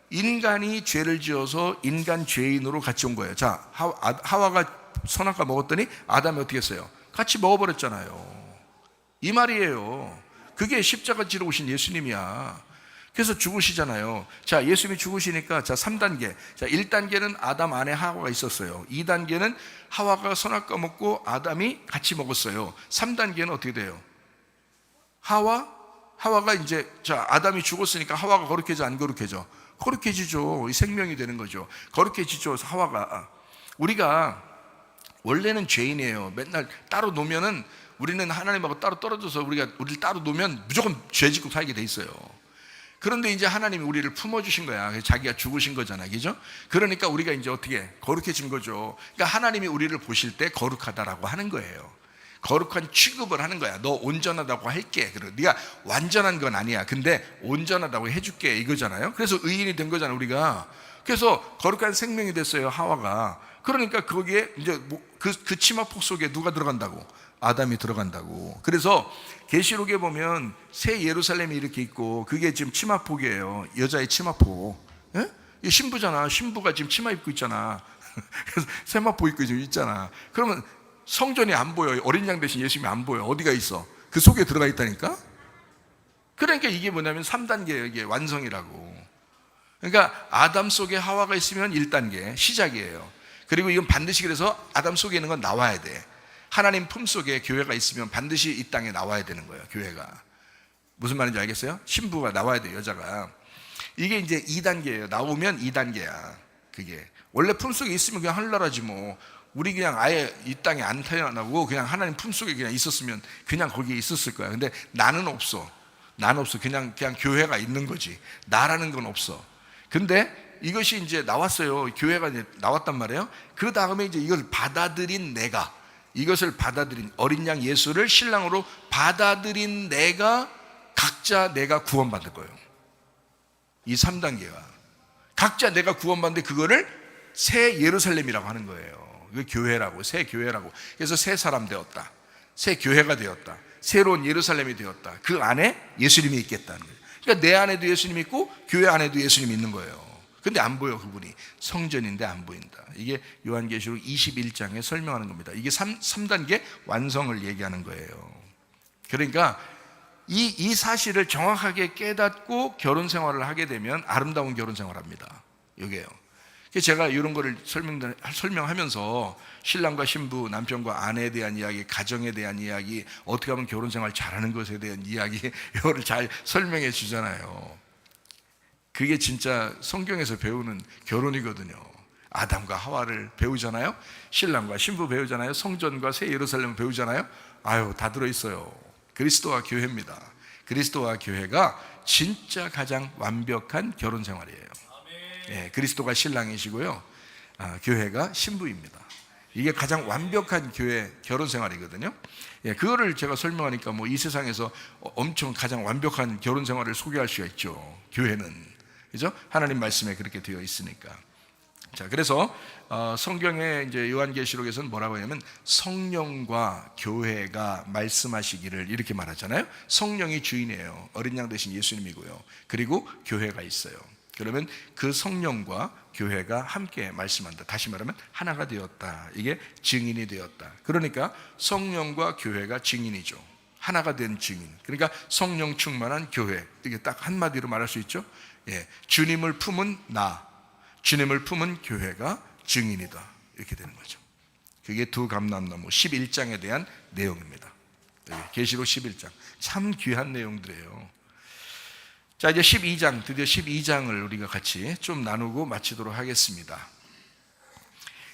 인간이 죄를 지어서 인간 죄인으로 같이 온 거예요. 자, 하와가 선악과 먹었더니 아담이 어떻게 했어요? 같이 먹어버렸잖아요. 이 말이에요. 그게 십자가 지러 오신 예수님이야. 그래서 죽으시잖아요. 자, 예수님이 죽으시니까, 자, 3단계. 자, 1단계는 아담 안에 하와가 있었어요. 2단계는 하와가 선악과 먹고 아담이 같이 먹었어요. 3단계는 어떻게 돼요? 하와가 이제, 자, 아담이 죽었으니까 하와가 거룩해져, 안 거룩해져? 거룩해지죠. 이 생명이 되는 거죠. 거룩해지죠. 하와가. 우리가 원래는 죄인이에요. 맨날 따로 놓으면은, 우리는 하나님하고 따로 떨어져서 우리를 따로 놓으면 무조건 죄 짓고 살게 돼 있어요. 그런데 이제 하나님이 우리를 품어주신 거야. 자기가 죽으신 거잖아요. 그죠? 그러니까 우리가 이제 어떻게 거룩해진 거죠. 그러니까 하나님이 우리를 보실 때 거룩하다라고 하는 거예요. 거룩한 취급을 하는 거야. 너 온전하다고 할게. 그래, 네가 완전한 건 아니야. 근데 온전하다고 해줄게. 이거잖아요. 그래서 의인이 된 거잖아요, 우리가. 그래서 거룩한 생명이 됐어요, 하와가. 그러니까 거기에 이제 그 치마폭 속에 누가 들어간다고? 아담이 들어간다고. 그래서 계시록에 보면 새 예루살렘이 이렇게 있고, 그게 지금 치마폭이에요. 여자의 치마폭. 예? 이 신부잖아. 신부가 지금 치마 입고 있잖아. 그래서 세마포 입고 지금 있잖아. 그러면 성전이 안 보여요. 어린 양 대신 예수님이 안 보여. 어디가 있어? 그 속에 들어가 있다니까. 그러니까 이게 뭐냐면 3단계 이게 완성이라고. 그러니까 아담 속에 하와가 있으면 1단계 시작이에요. 그리고 이건 반드시, 그래서 아담 속에 있는 건 나와야 돼. 하나님 품속에 교회가 있으면 반드시 이 땅에 나와야 되는 거예요. 교회가. 무슨 말인지 알겠어요? 신부가 나와야 돼요, 여자가. 이게 이제 2단계예요. 나오면 2단계야. 그게 원래 품속에 있으면 그냥 하늘나라지 뭐. 우리 그냥 아예 이 땅에 안 태어나고 그냥 하나님 품속에 그냥 있었으면 그냥 거기에 있었을 거야. 근데 나는 없어. 그냥 교회가 있는 거지. 나라는 건 없어. 근데 이것이 이제 나왔어요. 교회가 이제 나왔단 말이에요. 그 다음에 이제 이걸 받아들인 이것을 받아들인 어린 양 예수를 신랑으로 받아들인 각자 내가 구원받을 거예요. 이 3단계가 각자 내가 구원받는데, 그거를 새 예루살렘이라고 하는 거예요. 그 교회라고, 새 교회라고. 그래서 새 사람 되었다, 새 교회가 되었다, 새로운 예루살렘이 되었다. 그 안에 예수님이 있겠다는 거예요. 그러니까 내 안에도 예수님이 있고 교회 안에도 예수님이 있는 거예요. 근데 안 보여. 그분이 성전인데 안 보인다. 이게 요한계시록 21장에 설명하는 겁니다. 이게 3단계 완성을 얘기하는 거예요. 그러니까 이 사실을 정확하게 깨닫고 결혼 생활을 하게 되면 아름다운 결혼 생활을 합니다. 이게요. 제가 이런 거를 설명하면서 신랑과 신부, 남편과 아내에 대한 이야기, 가정에 대한 이야기, 어떻게 하면 결혼 생활 잘하는 것에 대한 이야기, 이거를 잘 설명해 주잖아요. 그게 진짜 성경에서 배우는 결혼이거든요. 아담과 하와를 배우잖아요. 신랑과 신부 배우잖아요. 성전과 새 예루살렘을 배우잖아요. 아유, 다 들어있어요. 그리스도와 교회입니다. 그리스도와 교회가 진짜 가장 완벽한 결혼 생활이에요. 예, 그리스도가 신랑이시고요, 교회가 신부입니다. 이게 가장 완벽한 교회 결혼 생활이거든요. 그거를 제가 설명하니까 뭐 이 세상에서 엄청 가장 완벽한 결혼 생활을 소개할 수가 있죠. 교회는, 그죠? 하나님 말씀에 그렇게 되어 있으니까. 자, 그래서 성경에 이제 요한계시록에서는 뭐라고 하냐면 성령과 교회가 말씀하시기를 이렇게 말하잖아요. 성령이 주인이에요. 어린 양 대신 예수님이고요. 그리고 교회가 있어요. 그러면 그 성령과 교회가 함께 말씀한다. 다시 말하면 하나가 되었다. 이게 증인이 되었다. 그러니까 성령과 교회가 증인이죠. 하나가 된 증인. 그러니까 성령 충만한 교회. 이게 딱 한마디로 말할 수 있죠. 주님을 품은 나, 주님을 품은 교회가 증인이다. 이렇게 되는 거죠. 그게 두 감람나무 11장에 대한 내용입니다. 계시록 11장. 참 귀한 내용들이에요. 자, 이제 12장, 드디어 12장을 우리가 같이 좀 나누고 마치도록 하겠습니다.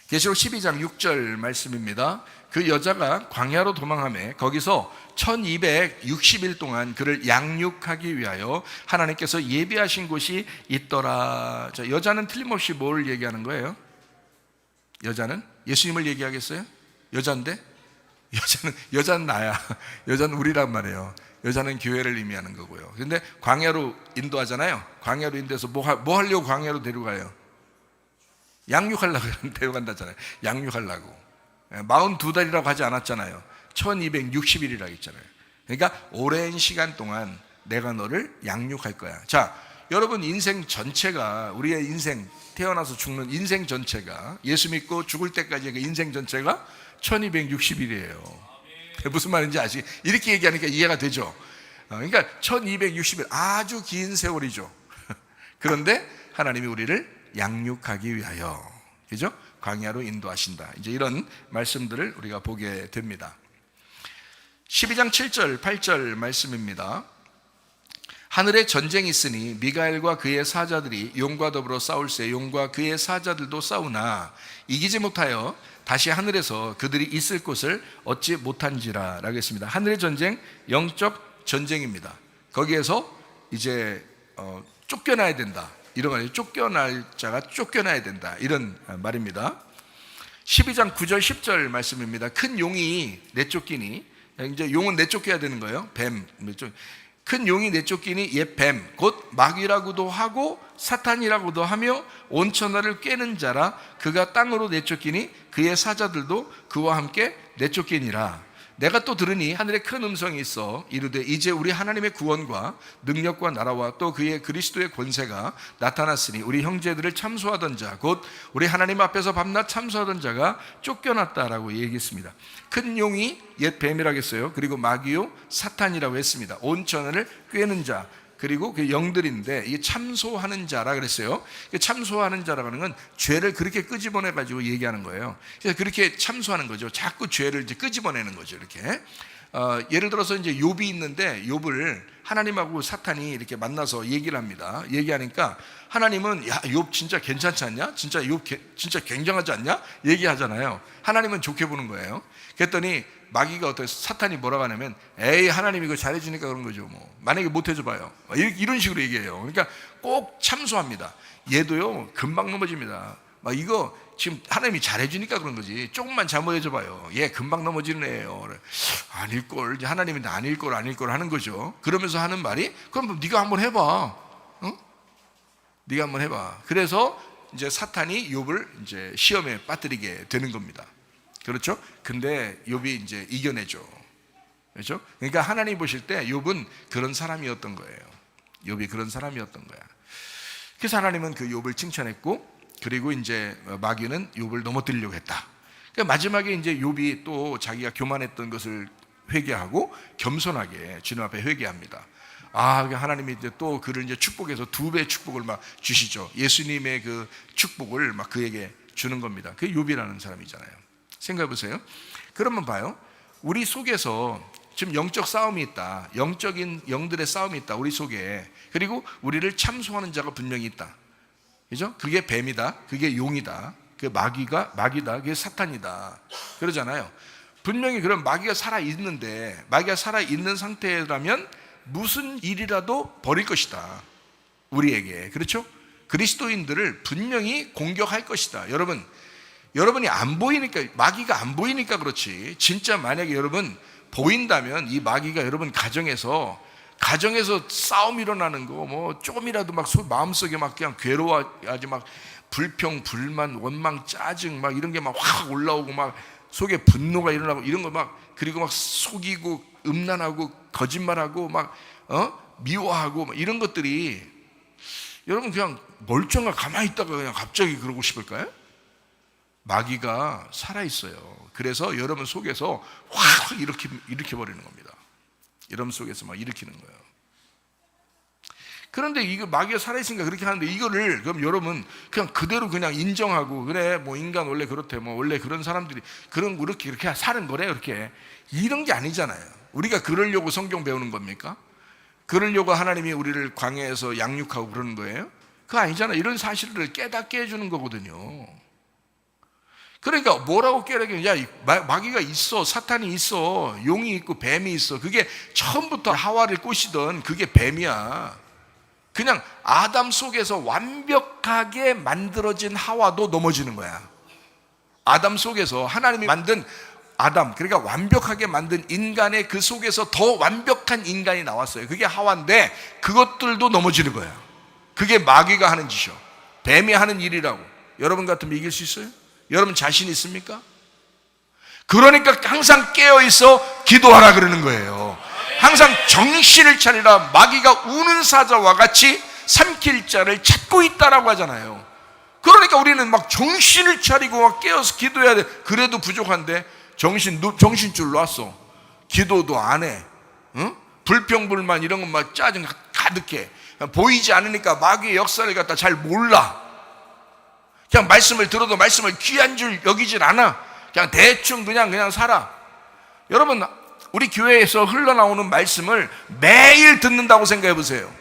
계시록 12장 6절 말씀입니다. 그 여자가 광야로 도망하며 거기서 1260일 동안 그를 양육하기 위하여 하나님께서 예비하신 곳이 있더라. 자, 여자는 틀림없이 뭘 얘기하는 거예요? 여자는? 예수님을 얘기하겠어요? 여자인데? 여자는 나야. 여자는 우리란 말이에요. 여자는 교회를 의미하는 거고요. 근데 광야로 인도하잖아요. 광야로 인도해서 뭐 하려고 광야로 데려가요? 양육하려고 데려간다잖아요. 양육하려고. 42달이라고 하지 않았잖아요. 1260일이라고 했잖아요. 그러니까 오랜 시간 동안 내가 너를 양육할 거야. 자, 여러분 인생 전체가, 우리의 인생, 태어나서 죽는 인생 전체가, 예수 믿고 죽을 때까지의 그 인생 전체가 1260일이에요. 무슨 말인지 아시겠어요? 이렇게 얘기하니까 이해가 되죠. 그러니까 1260일, 아주 긴 세월이죠. 그런데 하나님이 우리를 양육하기 위하여, 그죠? 광야로 인도하신다. 이제 이런 말씀들을 우리가 보게 됩니다. 12장 7절 8절 말씀입니다. 하늘에 전쟁이 있으니 미가엘과 그의 사자들이 용과 더불어 싸울세 용과 그의 사자들도 싸우나 이기지 못하여 다시 하늘에서 그들이 있을 곳을 얻지 못한지라 라고 했습니다. 하늘의 전쟁, 영적 전쟁입니다. 거기에서 이제 쫓겨나야 된다. 이런 말이에요. 쫓겨날 자가 쫓겨나야 된다. 이런 말입니다. 12장 9절 10절 말씀입니다. 큰 용이 내쫓기니, 이제 용은 내쫓겨야 되는 거예요. 뱀. 큰 용이 내쫓기니 옛 뱀, 곧 마귀라고도 하고 사탄이라고도 하며 온 천하를 꿰는 자라. 그가 땅으로 내쫓기니 그의 사자들도 그와 함께 내쫓기니라. 내가 또 들으니 하늘에 큰 음성이 있어 이르되 이제 우리 하나님의 구원과 능력과 나라와 또 그의 그리스도의 권세가 나타났으니 우리 형제들을 참소하던 자, 곧 우리 하나님 앞에서 밤낮 참소하던 자가 쫓겨났다라고 얘기했습니다. 큰 용이 옛 뱀이라고 했어요. 그리고 마귀요 사탄이라고 했습니다. 온 천하를 꿰는 자, 그리고 그 영들인데 이게 참소하는 자라 그랬어요. 참소하는 자라고 하는 건 죄를 그렇게 끄집어내 가지고 얘기하는 거예요. 그래서 그렇게 참소하는 거죠. 자꾸 죄를 이제 끄집어내는 거죠. 이렇게 예를 들어서 이제 욥이 있는데 욥을 하나님하고 사탄이 이렇게 만나서 얘기를 합니다. 얘기하니까 하나님은 야, 욥 진짜 괜찮지 않냐? 진짜 욥 진짜 굉장하지 않냐? 얘기하잖아요. 하나님은 좋게 보는 거예요. 그랬더니 마귀가 어떻게 사탄이 뭐라고 하냐면 에이 하나님이 이거 잘해주니까 그런 거죠. 뭐 만약에 못해줘 봐요. 이런 식으로 얘기해요. 그러니까 꼭 참소합니다. 얘도요 금방 넘어집니다. 막 이거 지금 하나님이 잘해주니까 그런 거지. 조금만 잘못해줘 봐요. 얘 금방 넘어지는 애예요. 아닐걸. 이제 하나님이 아닐걸 하는 거죠. 그러면서 하는 말이 그럼 네가 한번 해봐. 응? 네가 한번 해봐. 그래서 이제 사탄이 욥을 이제 시험에 빠뜨리게 되는 겁니다. 그렇죠? 근데 욥이 이제 이겨내죠. 그렇죠? 그러니까 하나님 보실 때 욥은 그런 사람이었던 거예요. 욥이 그런 사람이었던 거야. 그래서 하나님은 그 욥을 칭찬했고, 그리고 이제 마귀는 욥을 넘어뜨리려고 했다. 그러니까 마지막에 이제 욥이 또 자기가 교만했던 것을 회개하고 겸손하게 주님 앞에 회개합니다. 하나님이 이제 또 그를 이제 축복해서 2배의 축복을 막 주시죠. 예수님의 그 축복을 막 그에게 주는 겁니다. 그게 욥이라는 사람이잖아요. 생각해 보세요. 그러면 봐요. 우리 속에서 지금 영적 싸움이 있다. 영적인 영들의 싸움이 있다. 우리 속에. 그리고 우리를 참소하는 자가 분명히 있다. 그죠? 그게 뱀이다. 그게 용이다. 그게 마귀다. 그게 사탄이다. 그러잖아요. 분명히 그런 마귀가 살아있는데, 마귀가 살아있는 상태라면 무슨 일이라도 벌일 것이다. 우리에게. 그렇죠? 그리스도인들을 분명히 공격할 것이다. 여러분, 여러분이 안 보이니까, 마귀가 안 보이니까 그렇지, 진짜 만약에 여러분 보인다면 이 마귀가 여러분 가정에서 싸움이 일어나는 거, 뭐 조금이라도 막 마음속에 막 그냥 괴로워하지, 막 불평, 불만, 원망, 짜증 막 이런 게 막 확 올라오고, 막 속에 분노가 일어나고 이런 거 막, 그리고 막 속이고 음란하고 거짓말하고 막 미워하고 막 이런 것들이, 여러분 그냥 멀쩡하게 가만히 있다가 그냥 갑자기 그러고 싶을까요? 마귀가 살아있어요. 그래서 여러분 속에서 확 일으켜 버리는 겁니다. 여러분 속에서 막 일으키는 거예요. 그런데 이거 마귀가 살아있으니까 그렇게 하는데, 이거를 그럼 여러분 그냥 그대로 그냥 인정하고, 그래 뭐 인간 원래 그렇대, 뭐 원래 그런 사람들이 그렇게 사는 거래, 그렇게, 이런 게 아니잖아요. 우리가 그러려고 성경 배우는 겁니까? 그러려고 하나님이 우리를 광야에서 양육하고 그러는 거예요? 그거 아니잖아요. 이런 사실을 깨닫게 해주는 거거든요. 그러니까 뭐라고 깨닫게, 야, 마귀가 있어, 사탄이 있어, 용이 있고 뱀이 있어. 그게 처음부터 하와를 꼬시던 그게 뱀이야. 그냥 아담 속에서 완벽하게 만들어진 하와도 넘어지는 거야. 아담 속에서 하나님이 만든 아담, 그러니까 완벽하게 만든 인간의 그 속에서 더 완벽한 인간이 나왔어요. 그게 하와인데 그것들도 넘어지는 거야. 그게 마귀가 하는 짓이요, 뱀이 하는 일이라고. 여러분 같으면 이길 수 있어요? 여러분 자신 있습니까? 그러니까 항상 깨어있어 기도하라 그러는 거예요. 항상 정신을 차리라. 마귀가 우는 사자와 같이 삼킬 자를 찾고 있다라고 하잖아요. 그러니까 우리는 막 정신을 차리고 막 깨어서 기도해야 돼. 그래도 부족한데 정신줄 놨어. 기도도 안 해. 응? 불평불만 이런 것만 짜증 가득해. 보이지 않으니까 마귀의 역사를 갖다 잘 몰라. 그냥 말씀을 들어도 말씀을 귀한 줄 여기질 않아. 그냥 대충 그냥 살아. 여러분, 우리 교회에서 흘러나오는 말씀을 매일 듣는다고 생각해 보세요.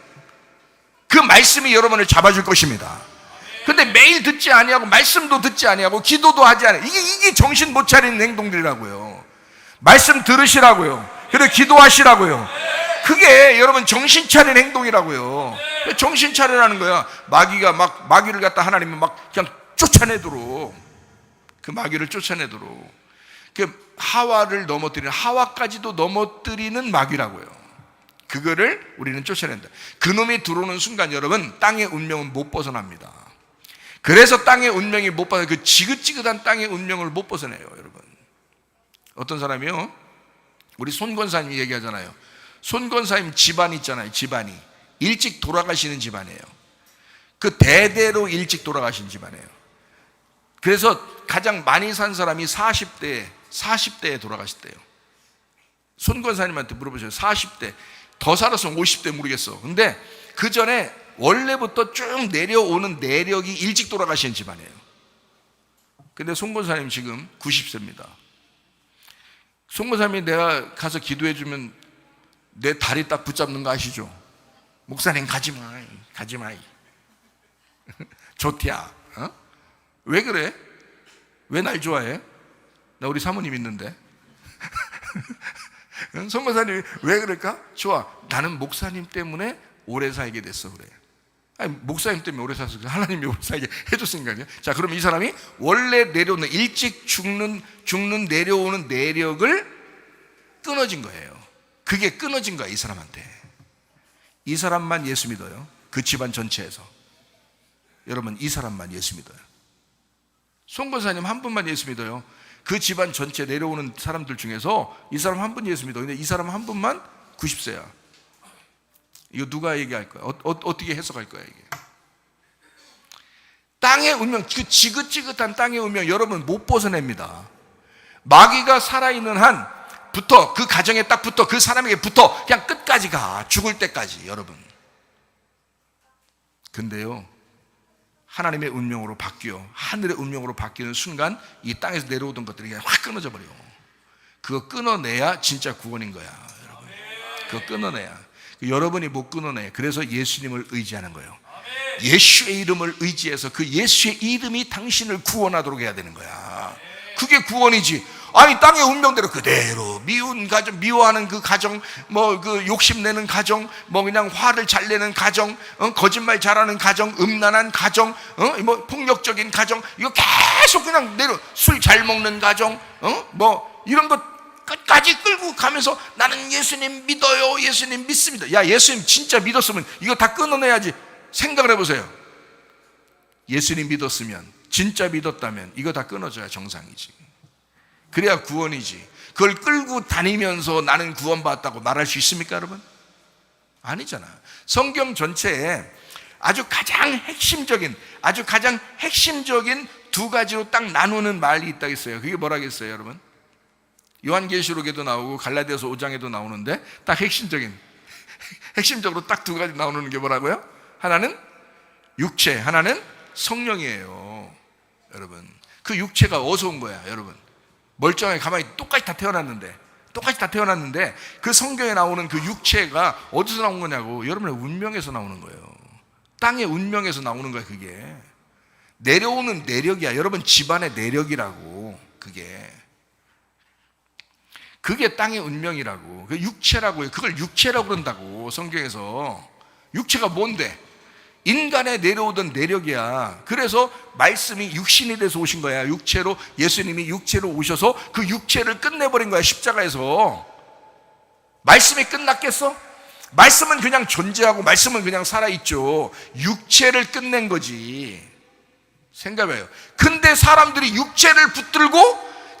그 말씀이 여러분을 잡아줄 것입니다. 근데 매일 듣지 아니하고, 말씀도 듣지 아니하고, 기도도 하지 않아요. 이게 정신 못 차리는 행동들이라고요. 말씀 들으시라고요. 그리고 기도하시라고요. 그게 여러분 정신 차리는 행동이라고요. 정신 차리라는 거야. 마귀를 갖다 하나님은 막 그냥 쫓아내도록, 그 마귀를 쫓아내도록, 그 하와를 넘어뜨리는, 하와까지도 넘어뜨리는 마귀라고요. 그거를 우리는 쫓아낸다. 그놈이 들어오는 순간 여러분 땅의 운명은 못 벗어납니다. 그래서 땅의 운명이 못 벗어나요. 그 지긋지긋한 땅의 운명을 못 벗어내요. 여러분, 어떤 사람이요, 우리 손 권사님이 얘기하잖아요. 손 권사님 집안 있잖아요. 집안이 일찍 돌아가시는 집안이에요. 그 대대로 일찍 돌아가신 집안이에요. 그래서 가장 많이 산 사람이 40대에 돌아가셨대요. 손 권사님한테 물어보세요. 40대, 더 살았으면 50대 모르겠어. 근데 그 전에 원래부터 쭉 내려오는 내력이 일찍 돌아가신 집안이에요. 근데 손 권사님 지금 90세입니다. 손 권사님이 내가 가서 기도해 주면 내 다리 딱 붙잡는 거 아시죠? 목사님 가지마. 좋디야. 왜 그래? 왜 날 좋아해? 나 우리 사모님 있는데. 선교사님이 왜 그럴까? 좋아. 나는 목사님 때문에 오래 살게 됐어. 그래. 아니, 목사님 때문에 오래 살았어. 하나님이 오래 살게 해줬으니까요. 자, 그럼 이 사람이 원래 내려오는, 일찍 죽는 내려오는 내력을 끊어진 거예요. 그게 끊어진 거야, 이 사람한테. 이 사람만 예수 믿어요. 그 집안 전체에서. 여러분, 이 사람만 예수 믿어요. 송권사님 한 분만 예수 믿어요. 그 집안 전체 내려오는 사람들 중에서 이 사람 한 분 예수 믿어. 근데 이 사람 한 분만 90세야. 이거 누가 얘기할 거야? 어떻게 해석할 거야, 이게? 땅의 운명, 그 지긋지긋한 땅의 운명 여러분 못 벗어냅니다. 마귀가 살아있는 한부터, 그 가정에 딱 붙어, 그 사람에게 붙어, 그냥 끝까지 가. 죽을 때까지, 여러분. 근데요, 하나님의 운명으로 바뀌어, 하늘의 운명으로 바뀌는 순간 이 땅에서 내려오던 것들이 그냥 확 끊어져 버려. 그거 끊어내야 진짜 구원인 거야, 여러분. 그거 끊어내야. 여러분이 못 끊어내. 그래서 예수님을 의지하는 거예요. 예수의 이름을 의지해서 그 예수의 이름이 당신을 구원하도록 해야 되는 거야. 그게 구원이지. 아니 땅의 운명대로 그대로 미운 가정, 미워하는 그 가정, 뭐 그 욕심내는 가정, 뭐 그냥 화를 잘 내는 가정, 거짓말 잘하는 가정, 음란한 가정, 뭐 폭력적인 가정, 이거 계속 그냥 내려, 술 잘 먹는 가정, 뭐 이런 것 끝까지 끌고 가면서 나는 예수님 믿어요, 예수님 믿습니다. 야, 예수님 진짜 믿었으면 이거 다 끊어내야지. 생각을 해보세요. 예수님 믿었으면, 진짜 믿었다면 이거 다 끊어져야 정상이지. 그래야 구원이지. 그걸 끌고 다니면서 나는 구원받았다고 말할 수 있습니까, 여러분? 아니잖아. 성경 전체에 아주 가장 핵심적인 두 가지로 딱 나누는 말이 있다고 했어요. 그게 뭐라겠어요, 여러분? 요한계시록에도 나오고 갈라디아서 5장에도 나오는데 딱 핵심적으로 딱 두 가지 나오는 게 뭐라고요? 하나는 육체, 하나는 성령이에요. 여러분, 그 육체가 어디서 온 거야, 여러분? 멀쩡하게 가만히 똑같이 다 태어났는데 그 성경에 나오는 그 육체가 어디서 나온 거냐고. 여러분의 운명에서 나오는 거예요. 땅의 운명에서 나오는 거야. 그게 내려오는 내력이야. 여러분, 집안의 내력이라고. 그게 땅의 운명이라고. 그 육체라고요. 그걸 육체라고 그런다고. 성경에서. 육체가 뭔데? 인간에 내려오던 내력이야. 그래서 말씀이 육신이 돼서 오신 거야. 육체로, 예수님이 육체로 오셔서 그 육체를 끝내버린 거야, 십자가에서. 말씀이 끝났겠어? 말씀은 그냥 존재하고 말씀은 그냥 살아있죠. 육체를 끝낸 거지. 생각해봐요. 근데 사람들이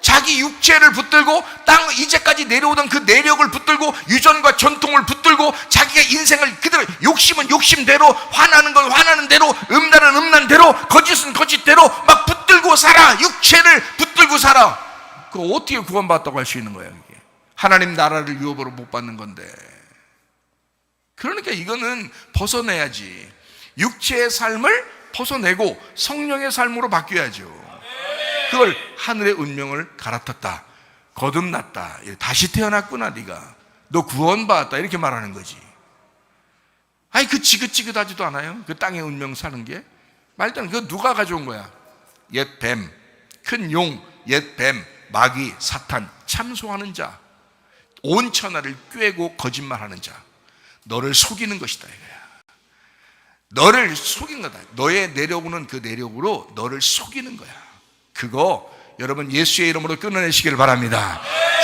자기 육체를 붙들고 땅 이제까지 내려오던 그 내력을 붙들고 유전과 전통을 붙들고 자기가 인생을 그대로, 욕심은 욕심대로, 화나는 건 화나는 대로, 음란은 음란대로, 거짓은 거짓대로 막 붙들고 살아. 육체를 붙들고 살아. 그거 어떻게 구원받았다고 할 수 있는 거야? 이게 하나님 나라를 유업으로 못 받는 건데. 그러니까 이거는 벗어내야지. 육체의 삶을 벗어내고 성령의 삶으로 바뀌어야죠. 그걸 하늘의 운명을 갈아탔다, 거듭났다, 다시 태어났구나, 네가 너 구원받았다, 이렇게 말하는 거지. 아니, 그 지긋지긋하지도 않아요. 그 땅의 운명 사는 게 말도 안 돼. 그거 누가 가져온 거야? 옛 뱀, 큰 용, 옛 뱀, 마귀, 사탄, 참소하는 자, 온 천하를 꿰고 거짓말하는 자, 너를 속이는 것이다, 이거야. 너를 속인 거다. 너의 내려오는 그 내력으로 너를 속이는 거야. 그거 여러분 예수의 이름으로 끊어내시기를 바랍니다.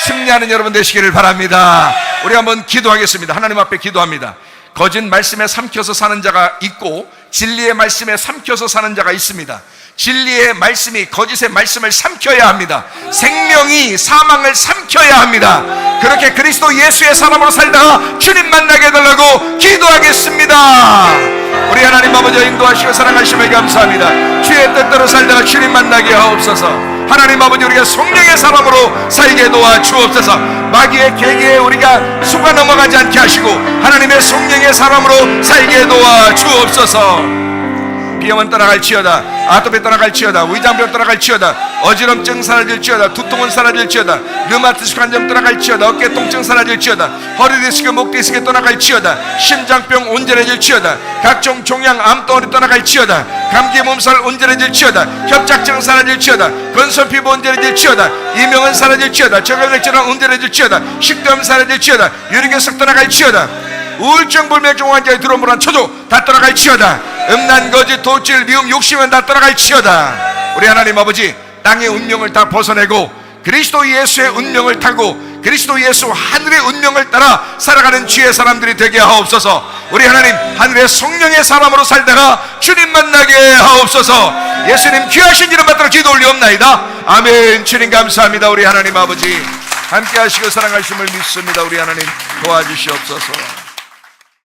승리하는 여러분 되시기를 바랍니다. 우리 한번 기도하겠습니다. 하나님 앞에 기도합니다. 거짓 말씀에 삼켜서 사는 자가 있고 진리의 말씀에 삼켜서 사는 자가 있습니다. 진리의 말씀이 거짓의 말씀을 삼켜야 합니다. 생명이 사망을 삼켜야 합니다. 그렇게 그리스도 예수의 사람으로 살다가 주님 만나게 해달라고 기도하겠습니다. 우리 하나님 아버지 인도하시고 사랑하심을 감사합니다. 주의 뜻대로 살다가 주님 만나게 하옵소서. 하나님 아버지, 우리가 성령의 사람으로 살게 도와 주옵소서. 마귀의 계계에 우리가 속아 넘어가지 않게 하시고 하나님의 성령의 사람으로 살게 도와 주옵소서. 비염은 떠나갈지어다, 아토피 떠나갈지어다, 위장병 떠나갈지어다, 어지럼증 사라질지어다, 두통은 사라질지어다, 류마티스 관절 떠나갈지어다, 어깨 통증 사라질지어다, 허리 디스크, 목 디스크 떠나갈지어다, 심장병 온전해질지어다, 각종 종양 암덩어리 떠나갈지어다, 감기 몸살 온전해질지어다, 협착증 사라질지어다, 건선 피부 온전해질지어다, 이명은 사라질지어다, 저혈액질환 온전해질지어다, 식도염 사라질지어다, 유리결석 떠나갈지어다, 우울증 불면증 환자의 들어오므란 초조 다 떠나갈지어다, 음란 거짓 도질 미움 욕심은 다 떠나갈지어다. 우리 하나님 아버지, 땅의 운명을 다 벗어내고 그리스도 예수의 운명을 타고 그리스도 예수 하늘의 운명을 따라 살아가는 주의 사람들이 되게 하옵소서. 우리 하나님, 하늘의 성령의 사람으로 살다가 주님 만나게 하옵소서. 예수님 귀하신 이름 받들어 기도 올리옵나이다. 아멘. 주님 감사합니다. 우리 하나님 아버지 함께 하시고 사랑하심을 믿습니다. 우리 하나님 도와주시옵소서.